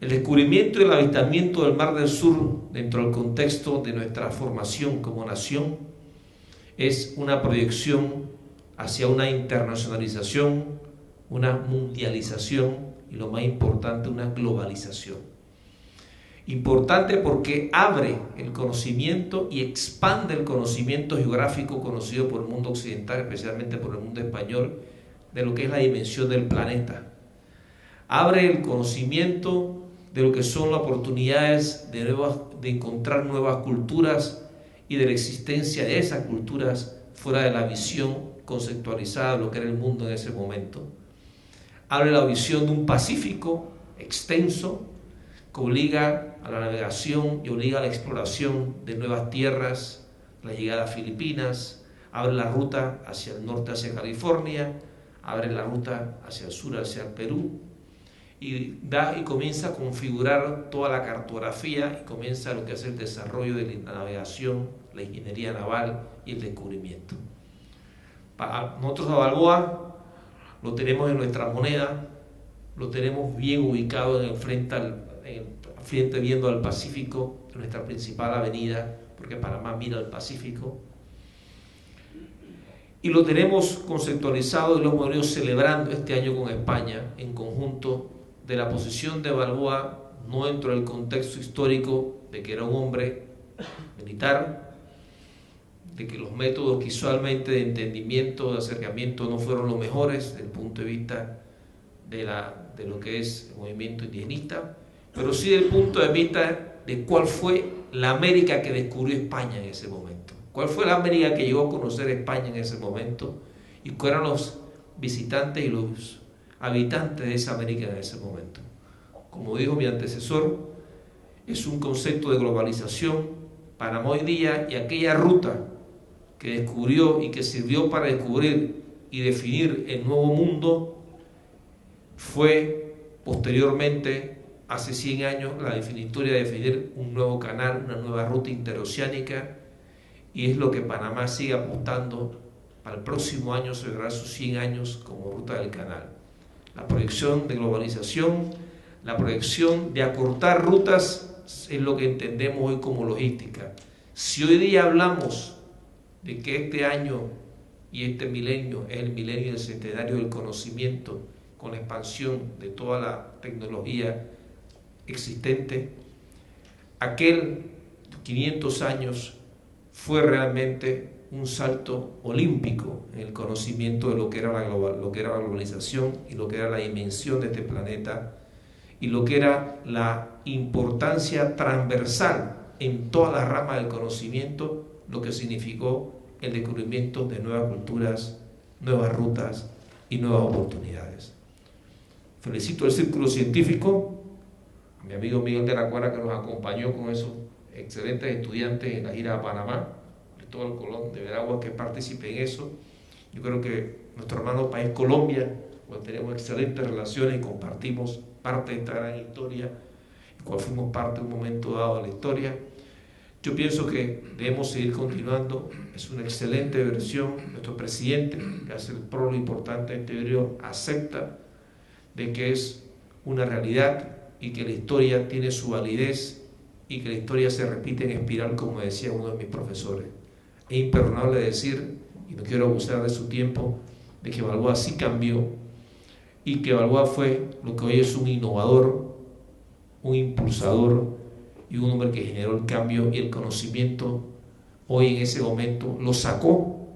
Speaker 4: El descubrimiento y el avistamiento del Mar del Sur dentro del contexto de nuestra formación como nación es una proyección hacia una internacionalización, una mundialización y lo más importante, una globalización. Importante porque abre el conocimiento y expande el conocimiento geográfico conocido por el mundo occidental, especialmente por el mundo español, de lo que es la dimensión del planeta. Abre el conocimiento de lo que son las oportunidades de encontrar nuevas culturas y de la existencia de esas culturas fuera de la visión conceptualizada de lo que era el mundo en ese momento. Abre la visión de un Pacífico extenso que obliga a la navegación y obliga a la exploración de nuevas tierras, la llegada a Filipinas, abre la ruta hacia el norte, hacia California, abre la ruta hacia el sur, hacia el Perú, y comienza a configurar toda la cartografía y comienza lo que es el desarrollo de la navegación, la ingeniería naval y el descubrimiento. Nosotros a Balboa lo tenemos en nuestra moneda, lo tenemos bien ubicado frente viendo al Pacífico, en nuestra principal avenida, porque Panamá mira al Pacífico. Y lo tenemos conceptualizado y lo hemos venido celebrando este año con España en conjunto de la posición de Balboa, no dentro del contexto histórico de que era un hombre militar, de que los métodos visualmente de entendimiento, de acercamiento no fueron los mejores desde el punto de vista de lo que es el movimiento indigenista, pero sí desde el punto de vista de cuál fue la América que descubrió España en ese momento. ¿Cuál fue la América que llegó a conocer España en ese momento? ¿Y cuáles eran los visitantes y los habitantes de esa América en ese momento? Como dijo mi antecesor, es un concepto de globalización. Panamá hoy día y aquella ruta que descubrió y que sirvió para descubrir y definir el nuevo mundo fue posteriormente, hace 100 años, la definitoria de definir un nuevo canal, una nueva ruta interoceánica. Y es lo que Panamá sigue apostando para el próximo año, celebrar sus 100 años como ruta del canal. La proyección de globalización, la proyección de acortar rutas es lo que entendemos hoy como logística. Si hoy día hablamos de que este año y este milenio es el milenio del centenario del conocimiento, con la expansión de toda la tecnología existente, aquel 500 años fue realmente un salto olímpico en el conocimiento de lo que era la globalización y lo que era la dimensión de este planeta y lo que era la importancia transversal en todas las ramas del conocimiento, lo que significó el descubrimiento de nuevas culturas, nuevas rutas y nuevas oportunidades. Felicito al Círculo Científico, a mi amigo Miguel de la Cuara, que nos acompañó con esos excelentes estudiantes en la gira a Panamá, Cristóbal Colón de Veragua, que participe en eso. Yo creo que nuestro hermano país Colombia, pues tenemos excelentes relaciones y compartimos parte de esta gran historia, y cual fuimos parte de un momento dado de la historia. Yo pienso que debemos seguir continuando. Es una excelente versión. Nuestro presidente, que hace el prólogo importante de este video, acepta de que es una realidad y que la historia tiene su validez y que la historia se repite en espiral, como decía uno de mis profesores. Es imperdonable decir, y no quiero abusar de su tiempo, de que Balboa sí cambió y que Balboa fue lo que hoy es un innovador, un impulsador y un hombre que generó el cambio y el conocimiento. Hoy en ese momento lo sacó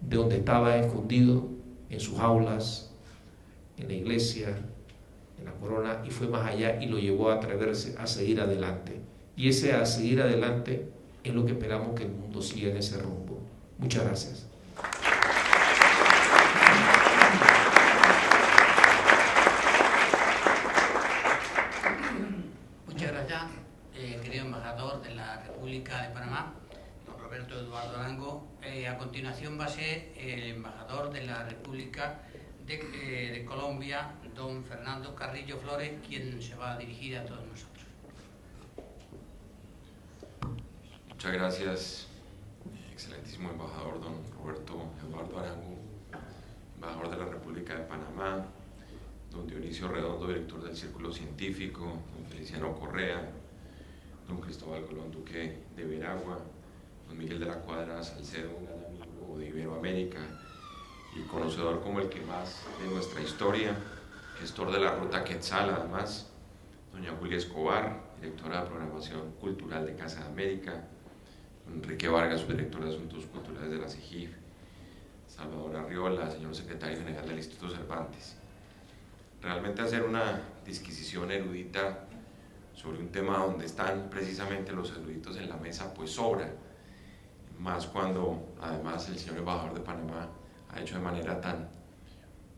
Speaker 4: de donde estaba escondido, en sus aulas, en la iglesia, en la corona, y fue más allá y lo llevó a atreverse a seguir adelante. Y ese a seguir adelante es lo que esperamos que el mundo siga en ese rumbo. Muchas gracias.
Speaker 3: Muchas gracias, querido embajador de la República de Panamá, don Roberto Eduardo Arango. A continuación va a ser el embajador de la República de Colombia, don Fernando Carrillo Flores, quien se va a dirigir a todos nosotros.
Speaker 5: Muchas gracias, excelentísimo embajador don Roberto Eduardo Arango, embajador de la República de Panamá, don Dionisio Redondo, director del Círculo Científico, don Feliciano Correa, don Cristóbal Colón, duque de Veragua, don Miguel de la Cuadra Salcedo, un gran amigo de Iberoamérica y conocedor como el que más de nuestra historia, gestor de la Ruta Quetzal además, doña Julia Escobar, directora de Programación Cultural de Casa de América, Enrique Vargas, subdirector de Asuntos Culturales de la CEGIF, Salvador Arriola, señor secretario general del Instituto Cervantes. Realmente hacer una disquisición erudita sobre un tema donde están precisamente los eruditos en la mesa, pues sobra, más cuando además el señor embajador de Panamá ha hecho de manera tan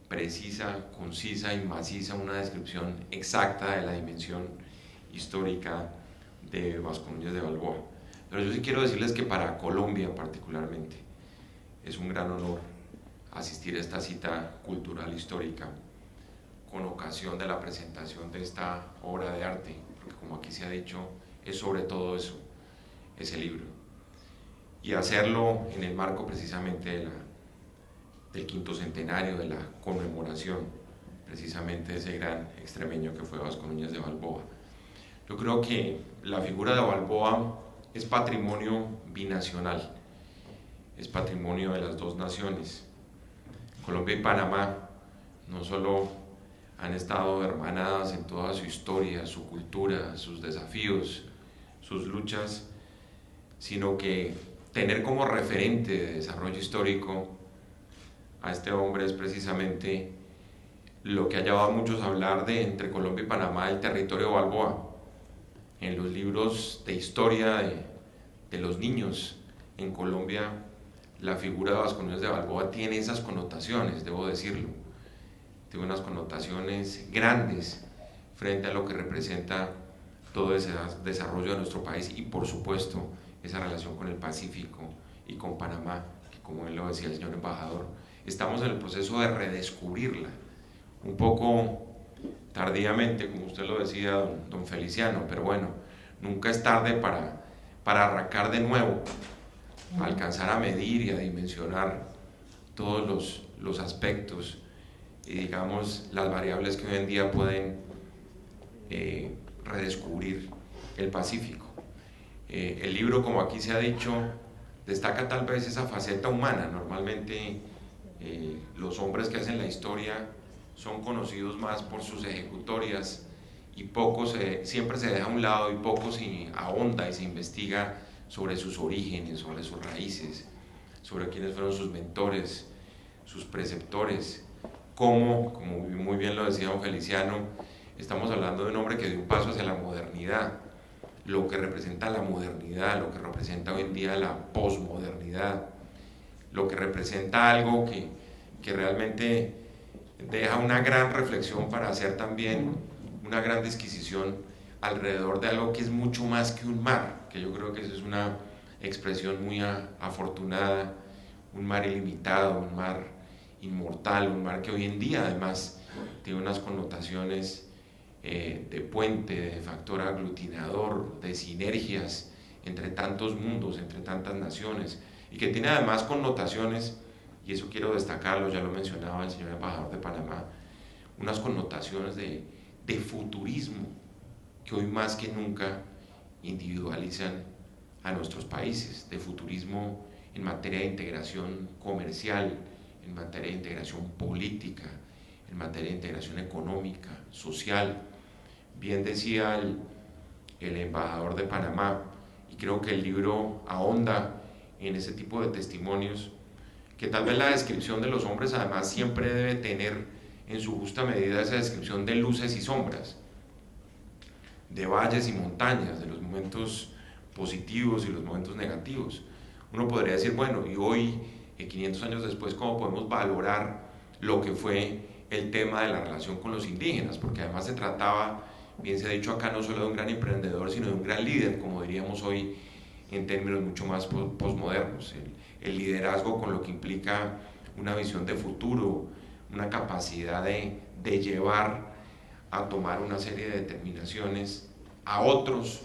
Speaker 5: precisa, concisa y maciza una descripción exacta de la dimensión histórica de Vasco Núñez de Balboa. Pero yo sí quiero decirles que para Colombia particularmente es un gran honor asistir a esta cita cultural histórica con ocasión de la presentación de esta obra de arte, porque como aquí se ha dicho, es sobre todo eso, ese libro, y hacerlo en el marco precisamente del 5º centenario de la conmemoración precisamente de ese gran extremeño que fue Vasco Núñez de Balboa. Yo creo que la figura de Balboa es patrimonio binacional, es patrimonio de las dos naciones. Colombia y Panamá no solo han estado hermanadas en toda su historia, su cultura, sus desafíos, sus luchas, sino que tener como referente de desarrollo histórico a este hombre es precisamente lo que ha llevado a muchos a hablar de entre Colombia y Panamá, el territorio Balboa. En los libros de historia de los niños en Colombia, la figura de Vasco Núñez de Balboa tiene esas connotaciones, debo decirlo, tiene unas connotaciones grandes frente a lo que representa todo ese desarrollo de nuestro país y por supuesto esa relación con el Pacífico y con Panamá, que como él lo decía el señor embajador, estamos en el proceso de redescubrirla, un poco tardíamente, como usted lo decía, don Feliciano, pero bueno, nunca es tarde para arrancar de nuevo, a alcanzar a medir y a dimensionar todos los aspectos y digamos las variables que hoy en día pueden redescubrir el Pacífico. El libro, como aquí se ha dicho, destaca tal vez esa faceta humana. Normalmente los hombres que hacen la historia son conocidos más por sus ejecutorias y siempre se deja a un lado y poco se ahonda y se investiga sobre sus orígenes, sobre sus raíces, sobre quiénes fueron sus mentores, sus preceptores, como muy bien lo decía don Feliciano, estamos hablando de un hombre que dio un paso hacia la modernidad, lo que representa la modernidad, lo que representa hoy en día la posmodernidad, lo que representa algo que realmente deja una gran reflexión para hacer también una gran disquisición alrededor de algo que es mucho más que un mar, que yo creo que esa es una expresión muy afortunada, un mar ilimitado, un mar inmortal, un mar que hoy en día además tiene unas connotaciones de puente, de factor aglutinador, de sinergias entre tantos mundos, entre tantas naciones, y que tiene además connotaciones, y eso quiero destacarlo, ya lo mencionaba el señor embajador de Panamá, unas connotaciones de futurismo que hoy más que nunca individualizan a nuestros países, de futurismo en materia de integración comercial, en materia de integración política, en materia de integración económica, social. Bien decía el embajador de Panamá, y creo que el libro ahonda en ese tipo de testimonios, que tal vez la descripción de los hombres además siempre debe tener en su justa medida esa descripción de luces y sombras, de valles y montañas, de los momentos positivos y los momentos negativos. Uno podría decir, bueno, y hoy, 500 años después, ¿cómo podemos valorar lo que fue el tema de la relación con los indígenas? Porque además se trataba, bien se ha dicho acá, no solo de un gran emprendedor, sino de un gran líder, como diríamos hoy en términos mucho más posmodernos. El liderazgo con lo que implica una visión de futuro, una capacidad de llevar a tomar una serie de determinaciones a otros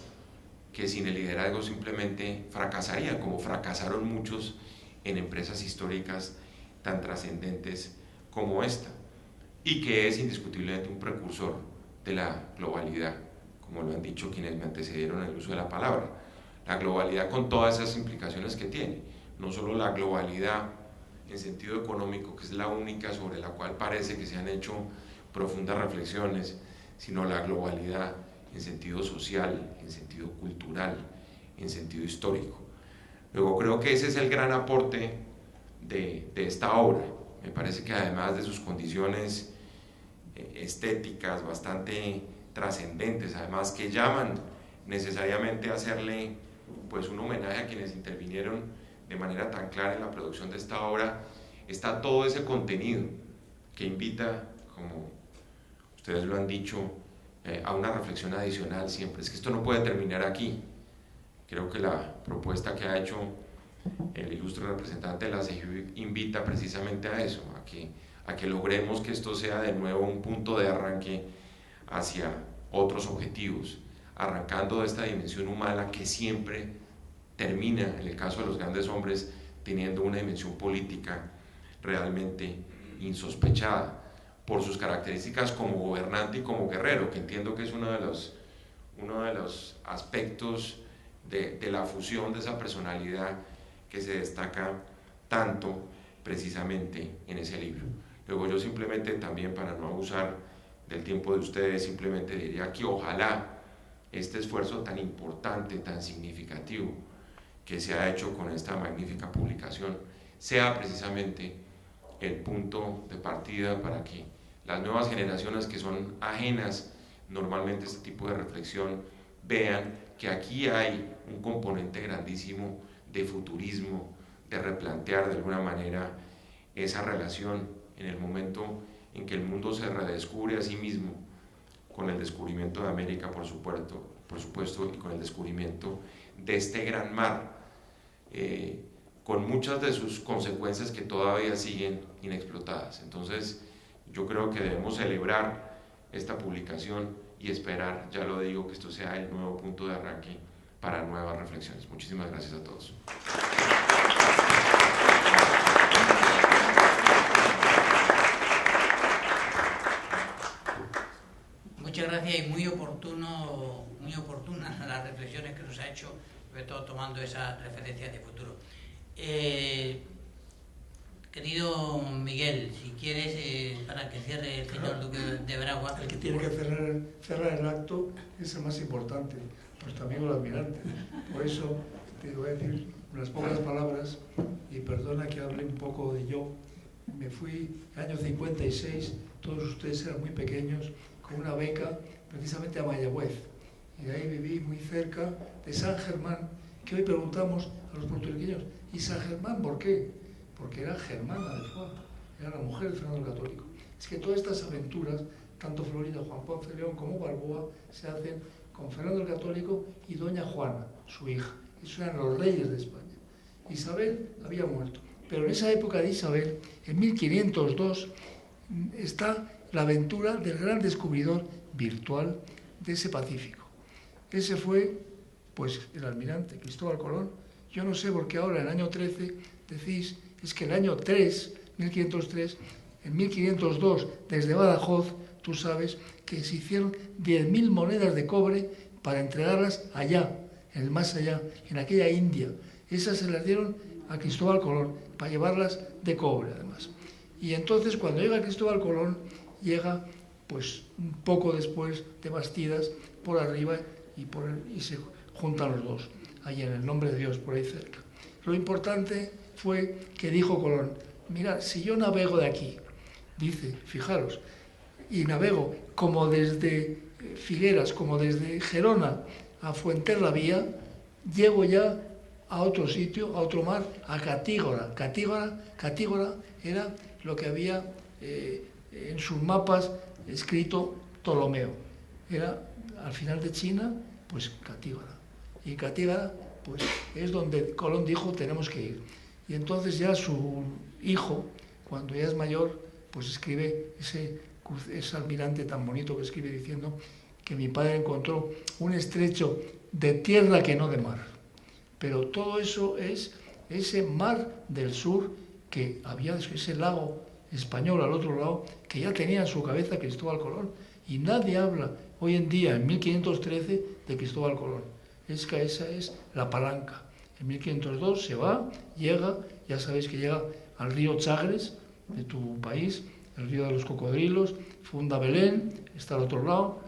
Speaker 5: que sin el liderazgo simplemente fracasarían, como fracasaron muchos en empresas históricas tan trascendentes como esta, y que es indiscutiblemente un precursor de la globalidad, como lo han dicho quienes me antecedieron en el uso de la palabra. La globalidad con todas esas implicaciones que tiene, no solo la globalidad en sentido económico, que es la única sobre la cual parece que se han hecho profundas reflexiones, sino la globalidad en sentido social, en sentido cultural, en sentido histórico. Luego creo que ese es el gran aporte de esta obra. Me parece que además de sus condiciones estéticas bastante trascendentes, además que llaman necesariamente a hacerle pues un homenaje a quienes intervinieron de manera tan clara en la producción de esta obra, está todo ese contenido que invita, como ustedes lo han dicho, a una reflexión adicional siempre. Es que esto no puede terminar aquí. Creo que la propuesta que ha hecho el ilustre representante de la CEGIB invita precisamente a eso, a que logremos que esto sea de nuevo un punto de arranque hacia otros objetivos, arrancando de esta dimensión humana que siempre termina, en el caso de los grandes hombres, teniendo una dimensión política realmente insospechada por sus características como gobernante y como guerrero, que entiendo que es uno de los aspectos de la fusión de esa personalidad que se destaca tanto precisamente en ese libro. Luego yo simplemente también, para no abusar del tiempo de ustedes, simplemente diría que ojalá este esfuerzo tan importante, tan significativo que se ha hecho con esta magnífica publicación sea precisamente el punto de partida para que las nuevas generaciones que son ajenas normalmente a este tipo de reflexión vean que aquí hay un componente grandísimo de futurismo, de replantear de alguna manera esa relación en el momento en que el mundo se redescubre a sí mismo, con el descubrimiento de América, por supuesto, y con el descubrimiento de este gran mar, con muchas de sus consecuencias que todavía siguen inexplotadas. Entonces, yo creo que debemos celebrar esta publicación y esperar, ya lo digo, que esto sea el nuevo punto de arranque para nuevas reflexiones. Muchísimas gracias a todos.
Speaker 3: muchas gracias y muy oportunas las reflexiones que nos ha hecho, sobre todo tomando esas referencias de futuro. Querido Miguel, si quieres, para que cierre el señor Duque de Veragua.
Speaker 6: El que tiene que cerrar el acto es el más importante, nuestro amigo el almirante. Por eso te voy a decir unas pocas palabras y perdona que hable un poco de yo. Me fui el año 56, todos ustedes eran muy pequeños, con una beca precisamente a Mayagüez. Y de ahí viví muy cerca de San Germán, que hoy preguntamos a los puertorriqueños, ¿y San Germán por qué? Porque era Germana de Foix, era la mujer de Fernando el Católico. Es que todas estas aventuras, tanto Florida, Juan Ponce de León como Balboa, se hacen con Fernando el Católico y doña Juana, su hija. Esos eran los reyes de España. Isabel había muerto, pero en esa época de Isabel, en 1502, está la aventura del gran descubridor virtual de ese Pacífico. Ese fue, pues, el almirante Cristóbal Colón. Yo no sé por qué ahora, en el año 13, decís, es que el año 3, 1503, en 1502, desde Badajoz, tú sabes que se hicieron 10.000 monedas de cobre para entregarlas allá, en el más allá, en aquella India. Esas se las dieron a Cristóbal Colón, para llevarlas de cobre, además. Y entonces, cuando llega Cristóbal Colón, llega, pues, un poco después de Bastidas, por arriba, y se juntan los dos, ahí en el nombre de Dios, por ahí cerca. Lo importante fue que dijo Colón, mira, si yo navego de aquí, dice, fijaros, y navego como desde Figueras, como desde Gerona a Fuenterrabía, llego ya a otro sitio, a otro mar, a Catígora. Catígora era lo que había en sus mapas escrito Ptolomeo. Era al final de China, pues Catígora. Y Catígora, pues es donde Colón dijo tenemos que ir. Y entonces ya su hijo, cuando ya es mayor, pues escribe ese almirante tan bonito que escribe diciendo que mi padre encontró un estrecho de tierra que no de mar. Pero todo eso es ese mar del sur que había, ese lago español al otro lado, que ya tenía en su cabeza Cristóbal Colón. Y nadie habla hoy en día, en 1513, de Cristóbal Colón. Es que esa es la palanca. En 1502 se va, llega, ya sabéis que llega al río Chagres, de tu país, el río de los cocodrilos, funda Belén, está al otro lado,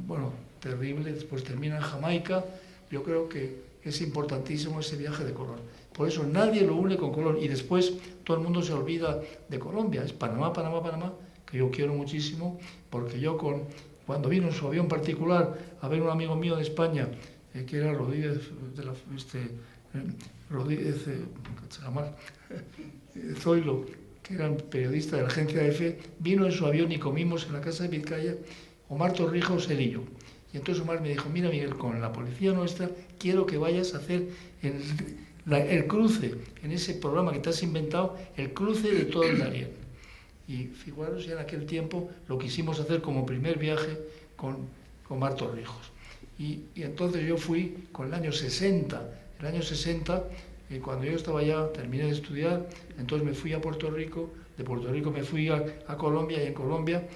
Speaker 6: bueno, terrible, después termina en Jamaica. Yo creo que es importantísimo ese viaje de Colón. Por eso nadie lo une con Colón y después todo el mundo se olvida de Colombia. Es Panamá, que yo quiero muchísimo, porque yo cuando vino en su avión particular a ver un amigo mío de España, que era Rodríguez Zoilo, que era un periodista de la agencia EFE, vino en su avión y comimos en la casa de Vizcaya, Omar Torrijos, él y yo. Y entonces Omar me dijo, mira Miguel, con la policía nuestra quiero que vayas a hacer el cruce, en ese programa que te has inventado, el cruce de todo el Darién. Y figuraros, ya en aquel tiempo lo quisimos hacer como primer viaje con Omar Torrijos. Y entonces yo fui con el año 60, cuando yo estaba ya, terminé de estudiar, entonces me fui a Puerto Rico, de Puerto Rico me fui a Colombia, y en Colombia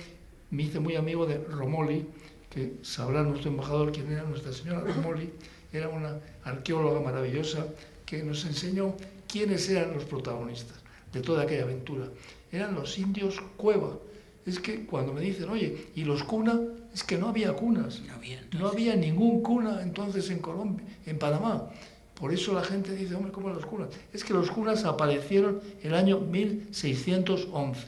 Speaker 6: me hice muy amigo de Romoli, que sabrá nuestro embajador quién era, Nuestra Señora Romoli, era una arqueóloga maravillosa que nos enseñó quiénes eran los protagonistas de toda aquella aventura. Eran los indios Cueva. Es que cuando me dicen, oye, ¿y los cuna? Es que no había cunas. No había ningún cuna entonces en Colombia, en Panamá. Por eso la gente dice, hombre, ¿cómo los cunas? Es que los cunas aparecieron en el año 1611.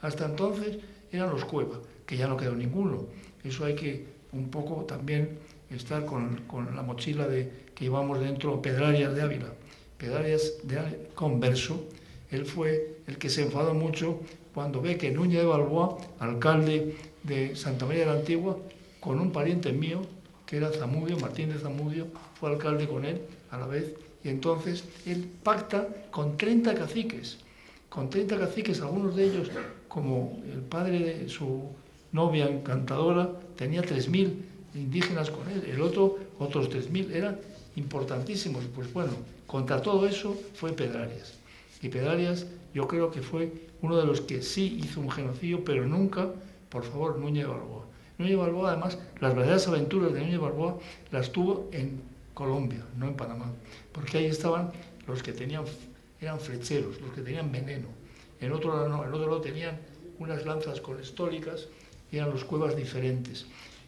Speaker 6: Hasta entonces eran los Cueva, que ya no quedó ninguno. Eso hay que un poco también estar con la mochila que llevamos dentro, Pedrarias de Ávila. Pedrarias de Ávila, converso, él fue el que se enfadó mucho cuando ve que Núñez de Balboa, alcalde de Santa María de la Antigua, con un pariente mío, que era Zamudio, Martín de Zamudio, fue alcalde con él a la vez, y entonces él pacta con 30 caciques, algunos de ellos, como el padre de su novia encantadora, tenía 3.000 indígenas con él, el otro, otros 3.000, eran importantísimos. Pues bueno, contra todo eso fue Pedrarias. Y Pedrarias yo creo que fue uno de los que sí hizo un genocidio, pero nunca, por favor, Núñez de Balboa. Núñez Balboa, además, las verdaderas aventuras de Núñez Balboa las tuvo en Colombia, no en Panamá, porque ahí estaban los que eran flecheros, los que tenían veneno. En otro lado no, en otro lado tenían unas lanzas colestólicas y eran los cuevas diferentes.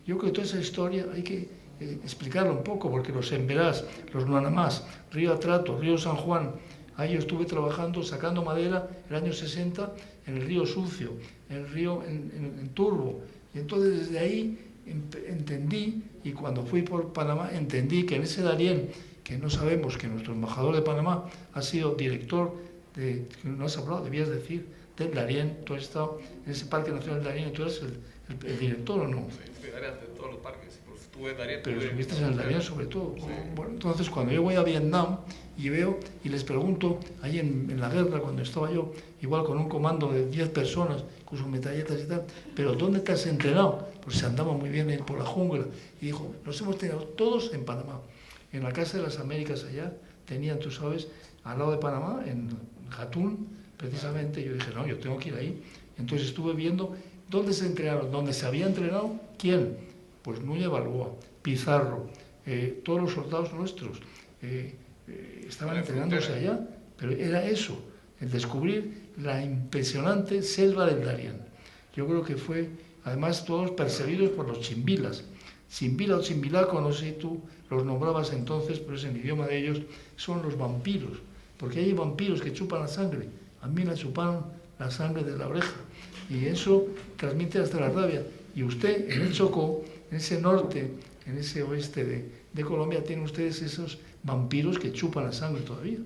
Speaker 6: Yo creo que toda esa historia hay que explicarla un poco, porque los Emberás, los Nuanamás, Río Atrato, Río San Juan, ahí yo estuve trabajando, sacando madera en el año 60 en el río Sucio, en el río en Turbo. Y entonces desde ahí entendí, y cuando fui por Panamá, entendí que en ese Darién, que no sabemos que nuestro embajador de Panamá ha sido director de, no has hablado, debías decir, del Darién, tú has estado en ese Parque Nacional del Darién, tú eres el director, ¿o no?
Speaker 7: Sí, fui de todos los parques, pues estuve en Darién.
Speaker 6: Pero estuviste en el Darién sobre todo. Sí. Bueno, entonces cuando yo voy a Vietnam y veo y les pregunto, ahí en la guerra, cuando estaba yo, igual con un comando de 10 personas, con sus metralletas y tal, pero ¿dónde te has entrenado? Pues se andaba muy bien por la jungla. Y dijo, nos hemos entrenado todos en Panamá. En la Casa de las Américas allá, tenían, tú sabes, al lado de Panamá, en Jatún, precisamente, yo dije, no, yo tengo que ir ahí. Entonces estuve viendo dónde se entrenaron, dónde se había entrenado, ¿quién? Pues Núñez Balboa, Pizarro, todos los soldados nuestros estaban entrenándose allá, pero era eso, el descubrir la impresionante selva del Darién. Yo creo que fue, además, todos perseguidos por los chimbilas. Chimbila o chimbilaco, no sé si tú los nombrabas entonces, pero es en el idioma de ellos, son los vampiros, porque hay vampiros que chupan la sangre. A mí me chuparon la sangre de la oreja, y eso transmite hasta la rabia. Y usted, en el Chocó, en ese norte, en ese oeste de Colombia, tienen ustedes esos vampiros que chupan la sangre todavía.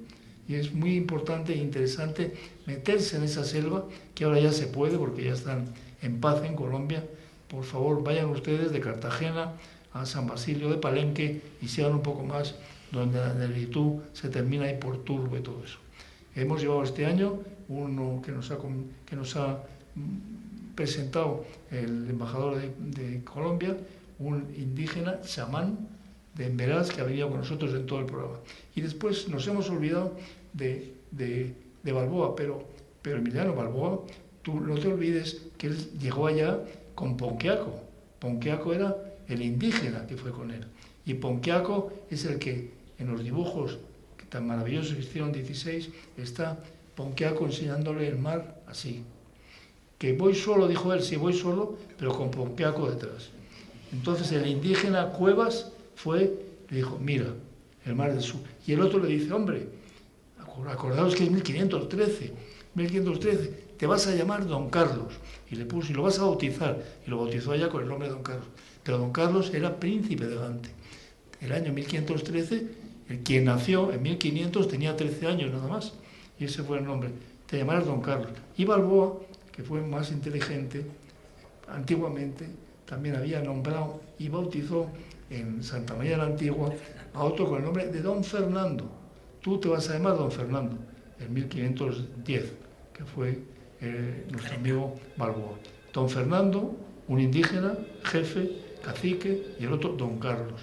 Speaker 6: Y es muy importante e interesante meterse en esa selva, que ahora ya se puede, porque ya están en paz en Colombia. Por favor, vayan ustedes de Cartagena a San Basilio de Palenque y sigan un poco más, donde la negritud se termina ahí por Turbo y todo eso. Hemos llevado este año uno que nos ha presentado el embajador de Colombia, un indígena chamán de Emberás que ha venido con nosotros en todo el programa. Y después nos hemos olvidado de Balboa, pero Emiliano Balboa, tú no te olvides que él llegó allá con Ponquiaco. Ponquiaco era el indígena que fue con él. Y Ponquiaco es el que en los dibujos tan maravillosos que hicieron 16 está Ponquiaco enseñándole el mar así. Que voy solo, dijo él, sí voy solo, pero con Ponquiaco detrás. Entonces el indígena Cuevas le dijo, mira, el mar del sur. Y el otro le dice, hombre, acordaos que es 1513, te vas a llamar Don Carlos. Y le puso, y lo vas a bautizar. Y lo bautizó allá con el nombre de Don Carlos. Pero Don Carlos era príncipe de Gante. El año 1513, quien nació en 1500 tenía 13 años nada más. Y ese fue el nombre. Te llamarás Don Carlos. Y Balboa, que fue más inteligente, antiguamente también había nombrado y bautizó en Santa María de la Antigua a otro con el nombre de Don Fernando. Tú te vas a llamar Don Fernando, en 1510, que fue nuestro amigo Balboa. Don Fernando, un indígena, jefe, cacique, y el otro Don Carlos.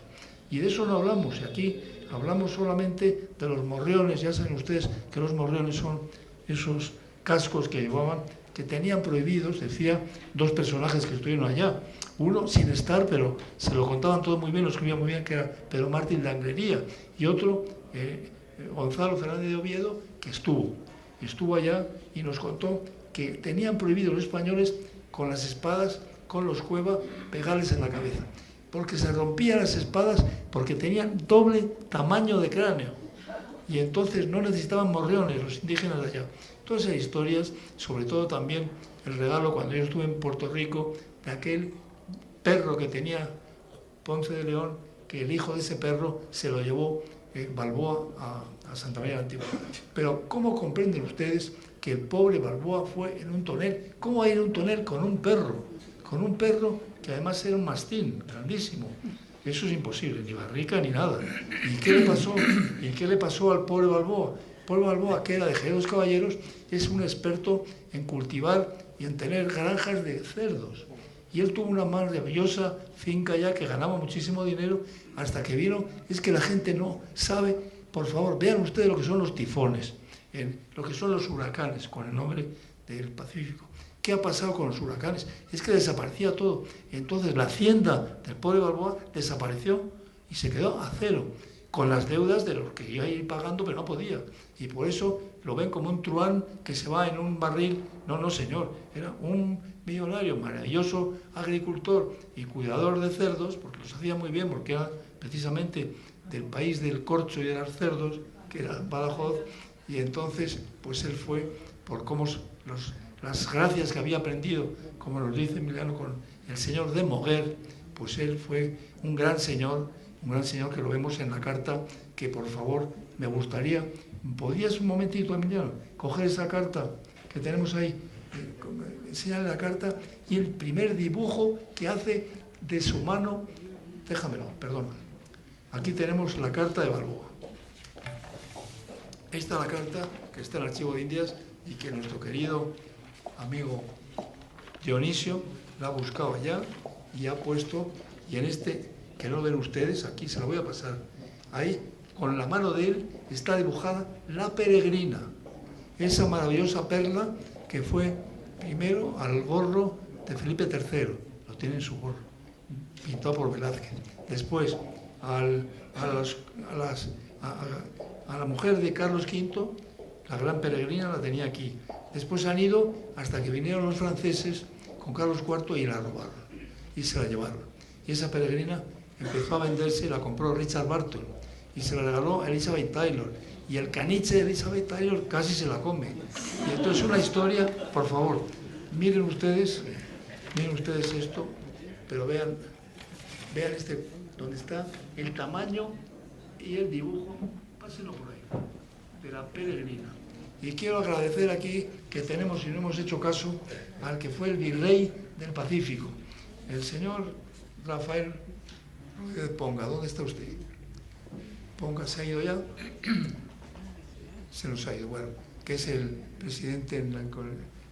Speaker 6: Y de eso no hablamos, y aquí hablamos solamente de los morriones. Ya saben ustedes que los morriones son esos cascos que llevaban, que tenían prohibidos, decía, dos personajes que estuvieron allá. Uno sin estar, pero se lo contaban todo muy bien, lo escribía muy bien, que era Pedro Martín de Anglería. Y otro, Gonzalo Fernández de Oviedo, que estuvo allá y nos contó que tenían prohibido los españoles con las espadas, con los Cueva, pegarles en la cabeza. Porque se rompían las espadas porque tenían doble tamaño de cráneo. Y entonces no necesitaban morriones los indígenas de allá. Todas esas historias, sobre todo también el regalo cuando yo estuve en Puerto Rico, de aquel perro que tenía Ponce de León, que el hijo de ese perro se lo llevó Balboa a Santa María de la Antigua. Pero ¿cómo comprenden ustedes que el pobre Balboa fue en un tonel? ¿Cómo va a ir a un tonel con un perro? Con un perro que además era un mastín grandísimo. Eso es imposible, ni barrica ni nada. ¿Y qué le pasó? ¿Y qué le pasó al pobre Balboa? El pobre Balboa, que era de Jerez de los Caballeros, es un experto en cultivar y en tener granjas de cerdos. Y él tuvo una maravillosa finca ya que ganaba muchísimo dinero hasta que vino. Es que la gente no sabe. Por favor, vean ustedes lo que son los tifones, lo que son los huracanes, con el nombre del Pacífico. ¿Qué ha pasado con los huracanes? Es que desaparecía todo. Entonces la hacienda del pobre Balboa desapareció y se quedó a cero, con las deudas de los que iba a ir pagando, pero no podía. Y por eso lo ven como un truán que se va en un barril. No, no, señor. Era un millonario, maravilloso agricultor y cuidador de cerdos, porque los hacía muy bien, porque era precisamente del país del corcho y de los cerdos, que era Badajoz, y entonces pues él fue, por cómo las gracias que había aprendido, como nos dice Emiliano, con el señor de Moguer, pues él fue un gran señor que lo vemos en la carta, que por favor me gustaría, ¿podrías un momentito, Emiliano, coger esa carta que tenemos ahí, enseñarle la carta y el primer dibujo que hace de su mano? Déjamelo, perdona. Aquí tenemos la carta de Balboa. Esta es la carta que está en el Archivo de Indias y que nuestro querido amigo Dionisio la ha buscado allá y ha puesto, y en este, que no ven ustedes, aquí se la voy a pasar, ahí, con la mano de él, está dibujada la peregrina, esa maravillosa perla que fue primero al gorro de Felipe III, lo tiene en su gorro, pintado por Velázquez, después a la mujer de Carlos V, la gran peregrina, la tenía aquí. Después han ido hasta que vinieron los franceses con Carlos IV y la robaron y se la llevaron. Y esa peregrina empezó a venderse y la compró Richard Barton y se la regaló a Elizabeth Taylor. Y el caniche de Elizabeth Taylor casi se la come. Y esto es una historia, por favor, miren ustedes esto, pero vean este, donde está el tamaño y el dibujo, pásenlo por ahí, de la peregrina. Y quiero agradecer aquí que tenemos, y no hemos hecho caso, al que fue el virrey del Pacífico, el señor Rafael Rodríguez Ponga. ¿Dónde está usted? Ponga, ¿se ha ido ya? Se nos ha ido, bueno, que es el presidente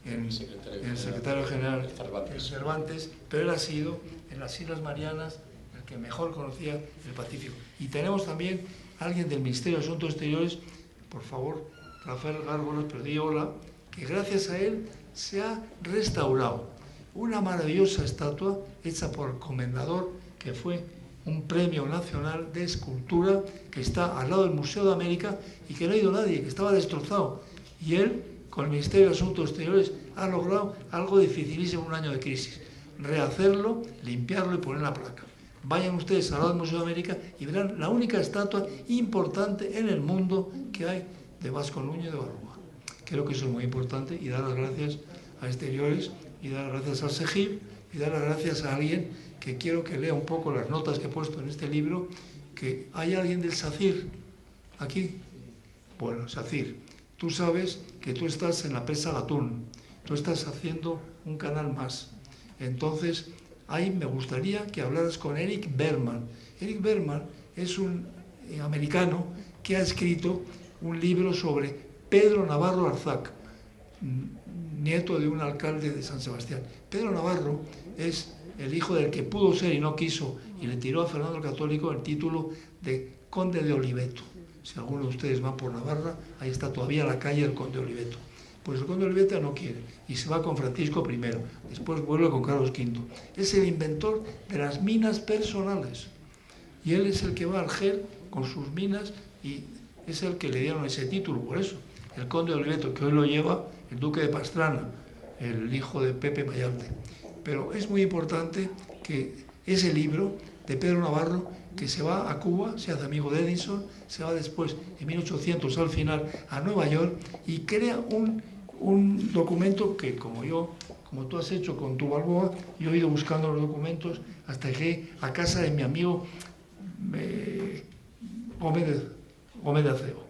Speaker 6: el secretario general Cervantes, pero él ha sido en las Islas Marianas el que mejor conocía el Pacífico. Y tenemos también a alguien del Ministerio de Asuntos Exteriores, por favor, Rafael Gárgolas, pero di hola, que gracias a él se ha restaurado una maravillosa estatua hecha por el Comendador, que fue un premio nacional de escultura, que está al lado del Museo de América y que no ha ido nadie, que estaba destrozado. Y él, con el Ministerio de Asuntos Exteriores, ha logrado algo dificilísimo en un año de crisis: rehacerlo, limpiarlo y poner la placa. Vayan ustedes al lado del Museo de América y verán la única estatua importante en el mundo que hay de Vasco Nuño y de Balboa. Creo que eso es muy importante, y dar las gracias a Exteriores, y dar las gracias al SEGIP, y dar las gracias a alguien que quiero que lea un poco las notas que he puesto en este libro, que hay alguien del SACIR aquí. Bueno, SACIR, tú sabes que tú estás en la presa de atún, tú estás haciendo un canal más. Entonces, ahí me gustaría que hablaras con Eric Berman. Eric Berman es un americano que ha escrito un libro sobre Pedro Navarro Arzac, nieto de un alcalde de San Sebastián. Pedro Navarro es el hijo del que pudo ser y no quiso, y le tiró a Fernando el Católico el título de Conde de Oliveto. Si alguno de ustedes va por Navarra, ahí está todavía la calle del Conde de Oliveto. Pues el Conde de Oliveto no quiere y se va con Francisco I, después vuelve con Carlos V. Es el inventor de las minas personales, y él es el que va a Argel con sus minas, y es el que le dieron ese título. Por eso, el Conde de Oliveto, que hoy lo lleva el Duque de Pastrana, el hijo de Pepe Mayalte. Pero es muy importante que ese libro de Pedro Navarro, que se va a Cuba, se hace amigo de Edison, se va después, en 1800 al final, a Nueva York, y crea un documento que, como tú has hecho con tu Balboa, yo he ido buscando los documentos hasta que llegué a casa de mi amigo Gómez de Acebo.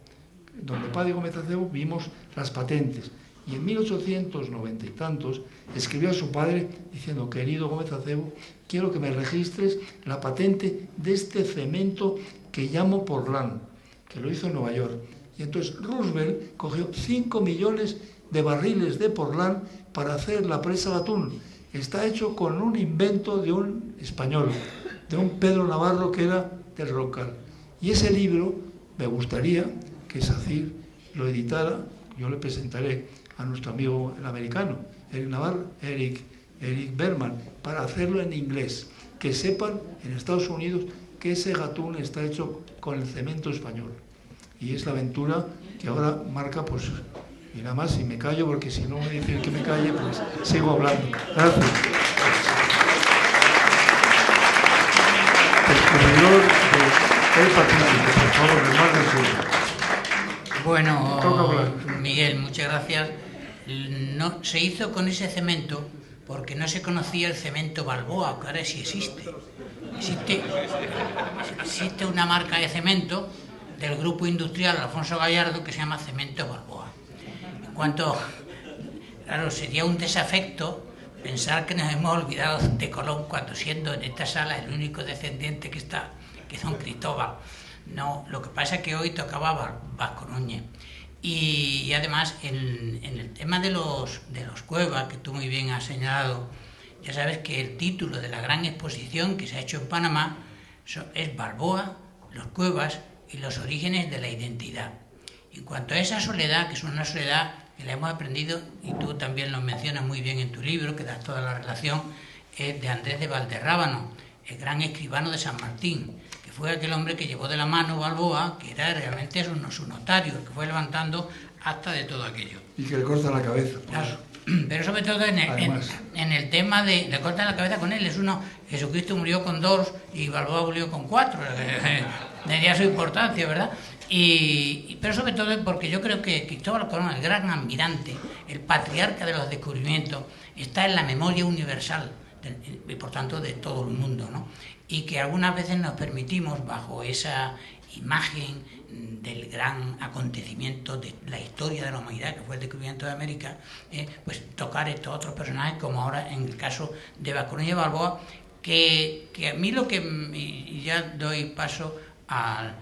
Speaker 6: Donde padre Gómez de Acebo vimos las patentes. Y en 1890 y tantos escribió a su padre diciendo: querido Gómez Acebo, quiero que me registres la patente de este cemento que llamo Portland, que lo hizo en Nueva York. Y entonces Roosevelt cogió 5 millones de barriles de Portland para hacer la presa de atún. Está hecho con un invento de un español, de un Pedro Navarro que era del Roncal. Y ese libro me gustaría que SACIR lo editara. Yo le presentaré a nuestro amigo el americano, Eric Berman, para hacerlo en inglés. Que sepan en Estados Unidos que ese Gatún está hecho con el cemento español. Y es la aventura que ahora marca, pues, y nada más, y me callo, porque si no me dicen que me calle, pues sigo hablando. Gracias. El corredor del Pacífico, por favor, hermano.
Speaker 3: Bueno, Miguel, muchas gracias. No, se hizo con ese cemento porque no se conocía el cemento Balboa, que ahora sí existe. Existe una marca de cemento del grupo industrial Alfonso Gallardo que se llama Cemento Balboa. En cuanto, claro, sería un desafecto pensar que nos hemos olvidado de Colón cuando, siendo en esta sala el único descendiente que está, que es don Cristóbal. No, lo que pasa es que hoy tocaba Vasco Núñez. Y además, en el tema de los cuevas, que tú muy bien has señalado, ya sabes que el título de la gran exposición que se ha hecho en Panamá es Balboa, los cuevas y los orígenes de la identidad. En cuanto a esa soledad, que es una soledad que la hemos aprendido, y tú también lo mencionas muy bien en tu libro, que das toda la relación, es de Andrés de Valderrábano, el gran escribano de San Martín, que fue aquel hombre que llevó de la mano Balboa, que era realmente su notario, que fue levantando acta de todo aquello.
Speaker 6: Y que le corta la cabeza. Pues.
Speaker 3: Claro, pero sobre todo en el tema de le corta la cabeza con él, es uno, Jesucristo murió con 2 y Balboa murió con 4, tendría su importancia, ¿verdad? Pero sobre todo porque yo creo que Cristóbal Colón, el gran almirante, el patriarca de los descubrimientos, está en la memoria universal y por tanto de todo el mundo, ¿no? Y que algunas veces nos permitimos, bajo esa imagen del gran acontecimiento de la historia de la humanidad, que fue el descubrimiento de América, pues tocar estos otros personajes, como ahora en el caso de Vasco Núñez Balboa, que a mí lo que, y ya doy paso a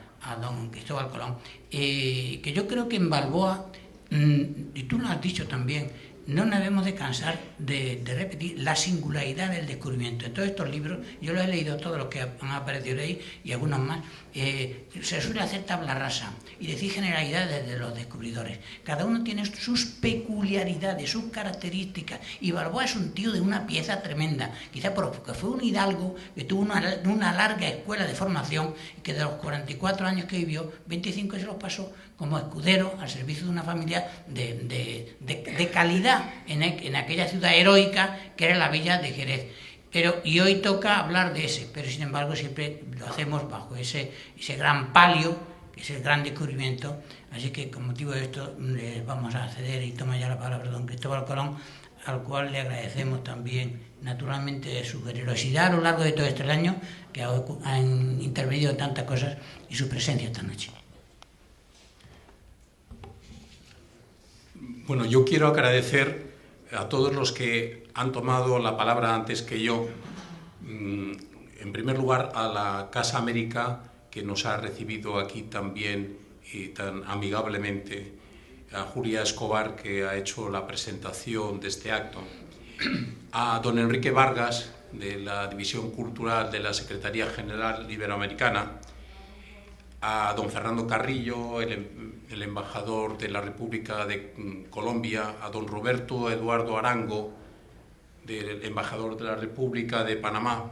Speaker 3: don Cristóbal Colón, que yo creo que en Balboa, y tú lo has dicho también, no nos debemos de cansar de repetir la singularidad del descubrimiento. En todos estos libros, yo los he leído todos los que han aparecido ahí y algunos más, se suele hacer tabla rasa y decir generalidades de los descubridores. Cada uno tiene sus peculiaridades, sus características, y Balboa es un tío de una pieza tremenda, quizá porque fue un hidalgo que tuvo una larga escuela de formación y que de los 44 años que vivió, 25 se los pasó como escudero al servicio de una familia de calidad en aquella ciudad heroica que era la villa de Jerez. Y hoy toca hablar de ese, pero sin embargo siempre lo hacemos bajo ese gran palio, que es el gran descubrimiento. Así que con motivo de esto vamos a ceder y toma ya la palabra don Cristóbal Colón, al cual le agradecemos también naturalmente su generosidad a lo largo de todo este año, que han intervenido en tantas cosas, y su presencia esta noche.
Speaker 8: Bueno, yo quiero agradecer a todos los que han tomado la palabra antes que yo. En primer lugar, a la Casa América, que nos ha recibido aquí también y tan amigablemente, a Julia Escobar, que ha hecho la presentación de este acto, a don Enrique Vargas, de la División Cultural de la Secretaría General Iberoamericana, a don Fernando Carrillo, el embajador de la República de Colombia, a don Roberto Eduardo Arango, del embajador de la República de Panamá,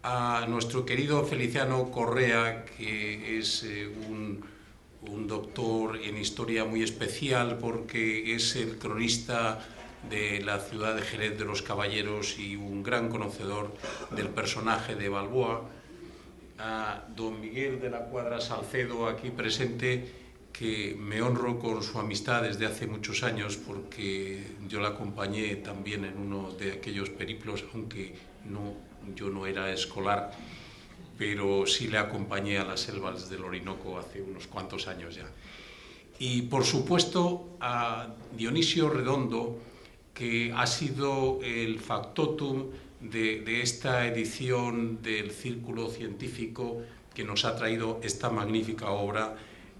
Speaker 8: a nuestro querido Feliciano Correa, que es un doctor en historia muy especial porque es el cronista de la ciudad de Jerez de los Caballeros y un gran conocedor del personaje de Balboa, a don Miguel de la Cuadra Salcedo, aquí presente, que me honro con su amistad desde hace muchos años porque yo la acompañé también en uno de aquellos periplos, aunque yo no era escolar, pero sí le acompañé a las selvas del Orinoco hace unos cuantos años ya. Y por supuesto a Dionisio Redondo, que ha sido el factotum de esta edición del Círculo Científico, que nos ha traído esta magnífica obra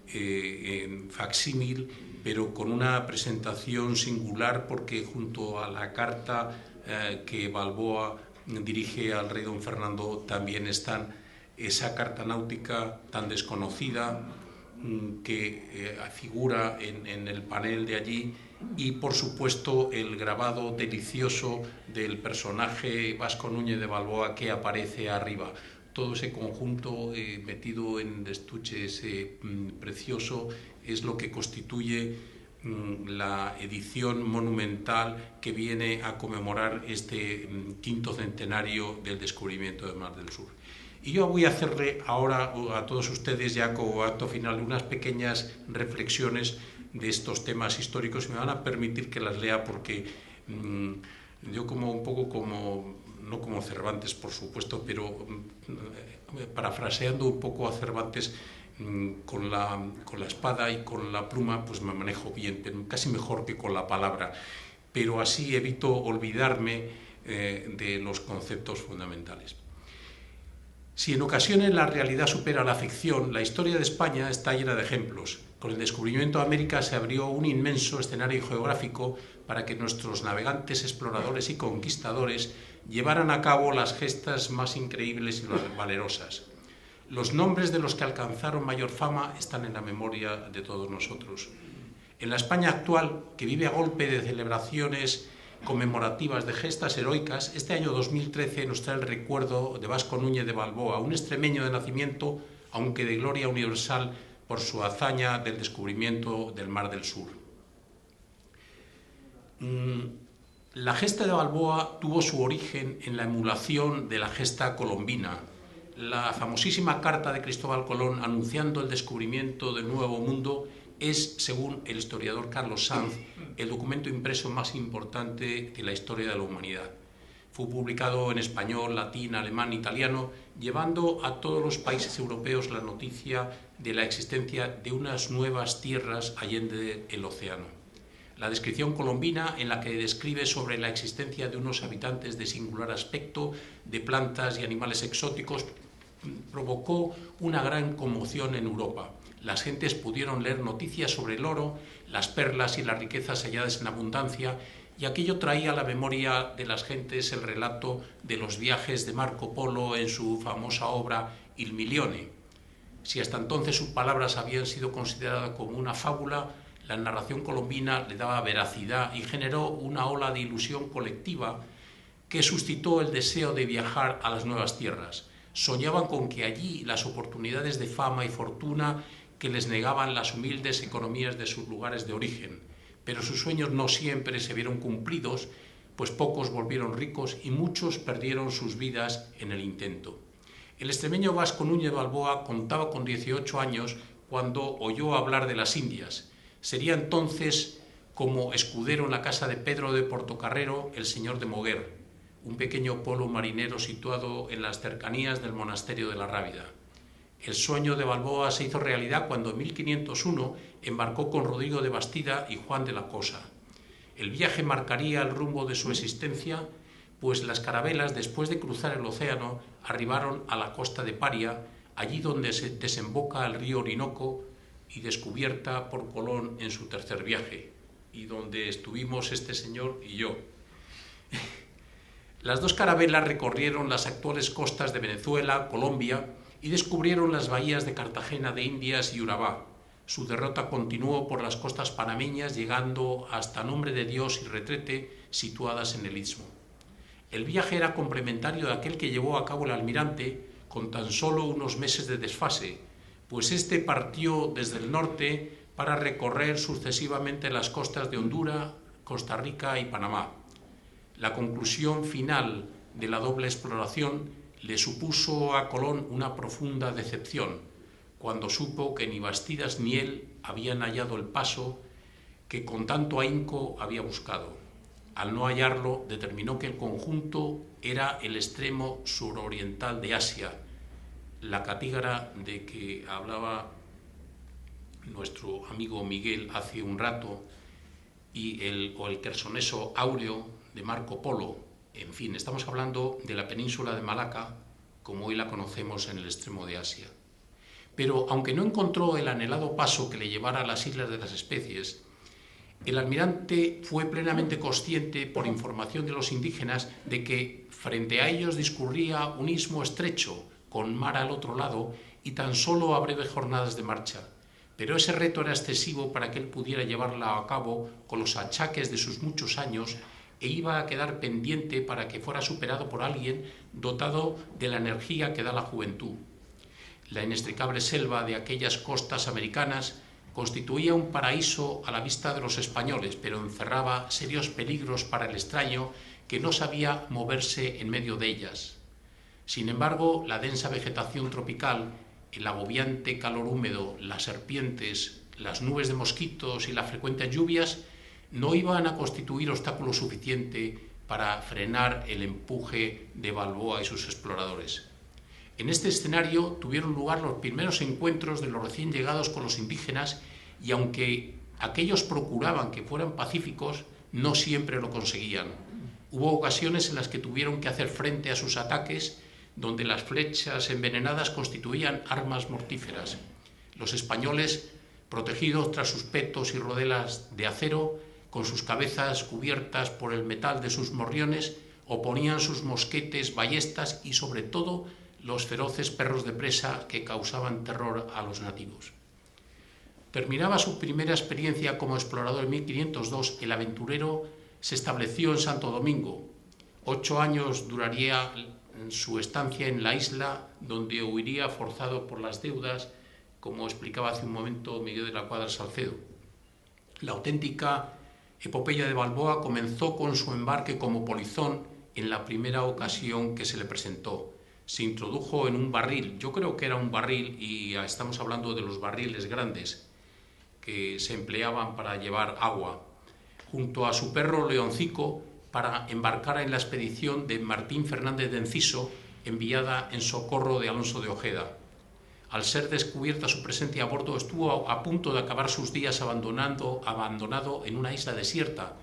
Speaker 8: en facsímil, pero con una presentación singular, porque junto a la carta que Balboa dirige al rey don Fernando también están esa carta náutica tan desconocida que figura en el panel de allí, y por supuesto el grabado delicioso del personaje Vasco Núñez de Balboa que aparece arriba. Todo ese conjunto metido en estuche precioso es lo que constituye la edición monumental que viene a conmemorar este quinto centenario del descubrimiento del Mar del Sur. Y yo voy a hacerle ahora a todos ustedes, ya como acto final, unas pequeñas reflexiones de estos temas históricos. Me van a permitir que las lea porque yo como un poco como, no como Cervantes por supuesto, pero parafraseando un poco a Cervantes, con la espada y con la pluma pues me manejo bien, casi mejor que con la palabra, pero así evito olvidarme de los conceptos fundamentales. Si en ocasiones la realidad supera la ficción, la historia de España está llena de ejemplos. Con el descubrimiento de América se abrió un inmenso escenario geográfico para que nuestros navegantes, exploradores y conquistadores llevaran a cabo las gestas más increíbles y valerosas. Los nombres de los que alcanzaron mayor fama están en la memoria de todos nosotros. En la España actual, que vive a golpe de celebraciones conmemorativas de gestas heroicas, este año 2013 nos trae el recuerdo de Vasco Núñez de Balboa, un extremeño de nacimiento, aunque de gloria universal por su hazaña del descubrimiento del Mar del Sur. La gesta de Balboa tuvo su origen en la emulación de la gesta colombina. La famosísima carta de Cristóbal Colón anunciando el descubrimiento del Nuevo Mundo es, según el historiador Carlos Sanz, el documento impreso más importante de la historia de la humanidad. Fue publicado en español, latín, alemán, italiano, llevando a todos los países europeos la noticia de la existencia de unas nuevas tierras allende el océano. La descripción colombina, en la que describe sobre la existencia de unos habitantes de singular aspecto, de plantas y animales exóticos, provocó una gran conmoción en Europa. Las gentes pudieron leer noticias sobre el oro, las perlas y las riquezas halladas en abundancia, y aquello traía a la memoria de las gentes el relato de los viajes de Marco Polo en su famosa obra Il Milione. Si hasta entonces sus palabras habían sido consideradas como una fábula, la narración colombina le daba veracidad y generó una ola de ilusión colectiva que suscitó el deseo de viajar a las nuevas tierras. Soñaban con que allí las oportunidades de fama y fortuna que les negaban las humildes economías de sus lugares de origen, pero sus sueños no siempre se vieron cumplidos, pues pocos volvieron ricos y muchos perdieron sus vidas en el intento. El extremeño Vasco Núñez de Balboa contaba con 18 años cuando oyó hablar de las Indias. Sería entonces como escudero en la casa de Pedro de Portocarrero, el señor de Moguer, un pequeño pueblo marinero situado en las cercanías del monasterio de la Rábida. El sueño de Balboa se hizo realidad cuando en 1501 embarcó con Rodrigo de Bastida y Juan de la Cosa. El viaje marcaría el rumbo de su existencia, pues las carabelas, después de cruzar el océano, arribaron a la costa de Paria, allí donde se desemboca el río Orinoco y descubierta por Colón en su tercer viaje, y donde estuvimos este señor y yo. Las dos carabelas recorrieron las actuales costas de Venezuela, Colombia, y descubrieron las bahías de Cartagena de Indias y Urabá. Su derrota continuó por las costas panameñas, llegando hasta Nombre de Dios y Retrete, situadas en el Istmo. El viaje era complementario de aquel que llevó a cabo el almirante, con tan solo unos meses de desfase, pues este partió desde el norte para recorrer sucesivamente las costas de Honduras, Costa Rica y Panamá. La conclusión final de la doble exploración le supuso a Colón una profunda decepción, cuando supo que ni Bastidas ni él habían hallado el paso que con tanto ahínco había buscado. Al no hallarlo, determinó que el conjunto era el extremo suroriental de Asia, la catígara de que hablaba nuestro amigo Miguel hace un rato, o el Quersoneso áureo de Marco Polo. En fin, estamos hablando de la península de Malaca, como hoy la conocemos en el extremo de Asia. Pero aunque no encontró el anhelado paso que le llevara a las Islas de las Especies, el almirante fue plenamente consciente, por información de los indígenas, de que frente a ellos discurría un istmo estrecho, con mar al otro lado, y tan solo a breves jornadas de marcha. pero ese reto era excesivo para que él pudiera llevarla a cabo con los achaques de sus muchos años e iba a quedar pendiente para que fuera superado por alguien dotado de la energía que da la juventud. La inextricable selva de aquellas costas americanas constituía un paraíso a la vista de los españoles, pero encerraba serios peligros para el extraño que no sabía moverse en medio de ellas. Sin embargo, la densa vegetación tropical, el agobiante calor húmedo, las serpientes, las nubes de mosquitos y las frecuentes lluvias no iban a constituir obstáculo suficiente para frenar el empuje de Balboa y sus exploradores. En este escenario tuvieron lugar los primeros encuentros de los recién llegados con los indígenas y aunque aquellos procuraban que fueran pacíficos, no siempre lo conseguían. Hubo ocasiones en las que tuvieron que hacer frente a sus ataques, donde las flechas envenenadas constituían armas mortíferas. Los españoles, protegidos tras sus petos y rodelas de acero, con sus cabezas cubiertas por el metal de sus morriones, oponían sus mosquetes, ballestas y sobre todo los feroces perros de presa que causaban terror a los nativos. Terminaba su primera experiencia como explorador en 1502, el aventurero se estableció en Santo Domingo. 8 años duraría su estancia en la isla, donde huiría forzado por las deudas, como explicaba hace un momento Miguel de la Cuadra Salcedo. La auténtica epopeya de Balboa comenzó con su embarque como polizón en la primera ocasión que se le presentó. Se introdujo en un barril, yo creo que era un barril, y estamos hablando de los barriles grandes que se empleaban para llevar agua, junto a su perro Leoncico, para embarcar en la expedición de Martín Fernández de Enciso, enviada en socorro de Alonso de Ojeda. Al ser descubierta su presencia a bordo, estuvo a punto de acabar sus días abandonado en una isla desierta,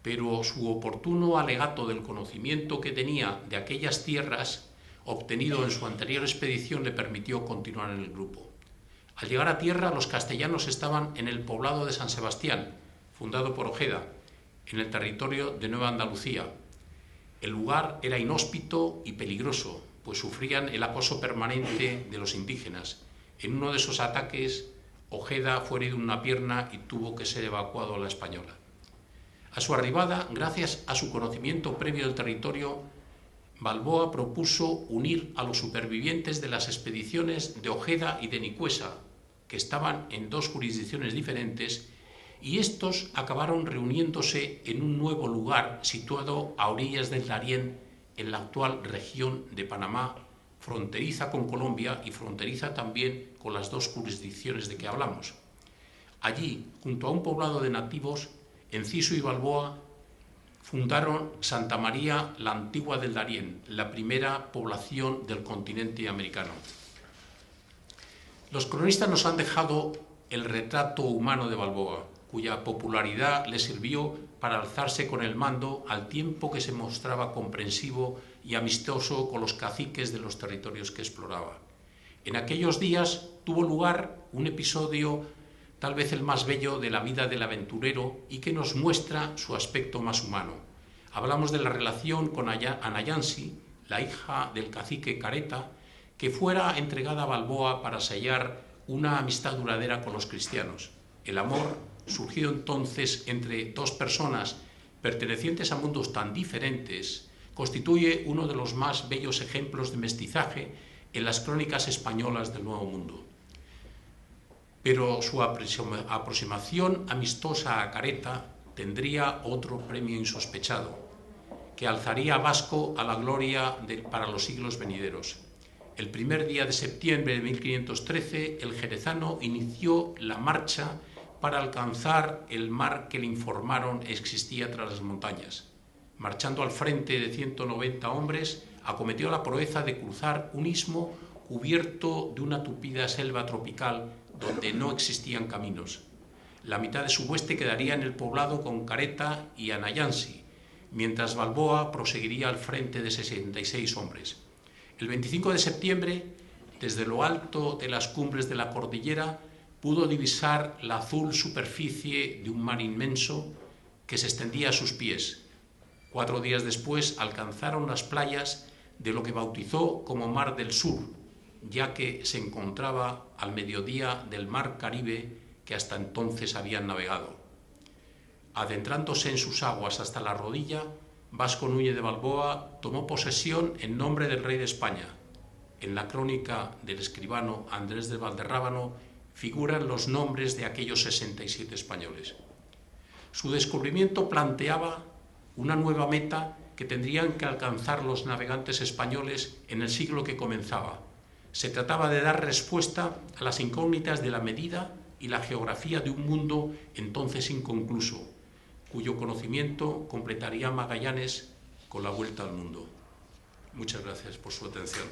Speaker 8: pero su oportuno alegato del conocimiento que tenía de aquellas tierras, obtenido en su anterior expedición, le permitió continuar en el grupo. Al llegar a tierra, los castellanos estaban en el poblado de San Sebastián, fundado por Ojeda, en el territorio de Nueva Andalucía. El lugar era inhóspito y peligroso, pues sufrían el acoso permanente de los indígenas. En uno de esos ataques, Ojeda fue herido en una pierna y tuvo que ser evacuado a la Española. A su arribada, gracias a su conocimiento previo del territorio, Balboa propuso unir a los supervivientes de las expediciones de Ojeda y de Nicuesa, que estaban en 2 jurisdicciones diferentes, y estos acabaron reuniéndose en un nuevo lugar situado a orillas del Darién, en la actual región de Panamá, fronteriza con Colombia y fronteriza también con las 2 jurisdicciones de que hablamos. Allí, junto a un poblado de nativos, Enciso y Balboa fundaron Santa María la Antigua del Darién, la primera población del continente americano. Los cronistas nos han dejado el retrato humano de Balboa, cuya popularidad le sirvió para alzarse con el mando al tiempo que se mostraba comprensivo y amistoso con los caciques de los territorios que exploraba. En aquellos días tuvo lugar un episodio tal vez el más bello de la vida del aventurero y que nos muestra su aspecto más humano. Hablamos de la relación con Anayansi, la hija del cacique Careta, que fuera entregada a Balboa para sellar una amistad duradera con los cristianos. El amor, surgido entonces entre 2 personas pertenecientes a mundos tan diferentes, constituye uno de los más bellos ejemplos de mestizaje en las crónicas españolas del Nuevo Mundo. Pero su aproximación amistosa a Careta tendría otro premio insospechado, que alzaría a Vasco a la gloria para los siglos venideros. El primer día de septiembre de 1513, el jerezano inició la marcha para alcanzar el mar que le informaron existía tras las montañas. Marchando al frente de 190 hombres, acometió la proeza de cruzar un istmo cubierto de una tupida selva tropical donde no existían caminos. La mitad de su hueste quedaría en el poblado con Careta y Anayansi, mientras Balboa proseguiría al frente de 66 hombres. El 25 de septiembre, desde lo alto de las cumbres de la cordillera, pudo divisar la azul superficie de un mar inmenso que se extendía a sus pies. 4 días después alcanzaron las playas de lo que bautizó como Mar del Sur, ya que se encontraba al mediodía del mar Caribe que hasta entonces habían navegado. Adentrándose en sus aguas hasta la rodilla, Vasco Núñez de Balboa tomó posesión en nombre del rey de España. En la crónica del escribano Andrés de Valderrábano figuran los nombres de aquellos 67 españoles. Su descubrimiento planteaba una nueva meta que tendrían que alcanzar los navegantes españoles en el siglo que comenzaba. Se trataba de dar respuesta a las incógnitas de la medida y la geografía de un mundo entonces inconcluso, cuyo conocimiento completaría Magallanes con la vuelta al mundo. Muchas gracias por su atención.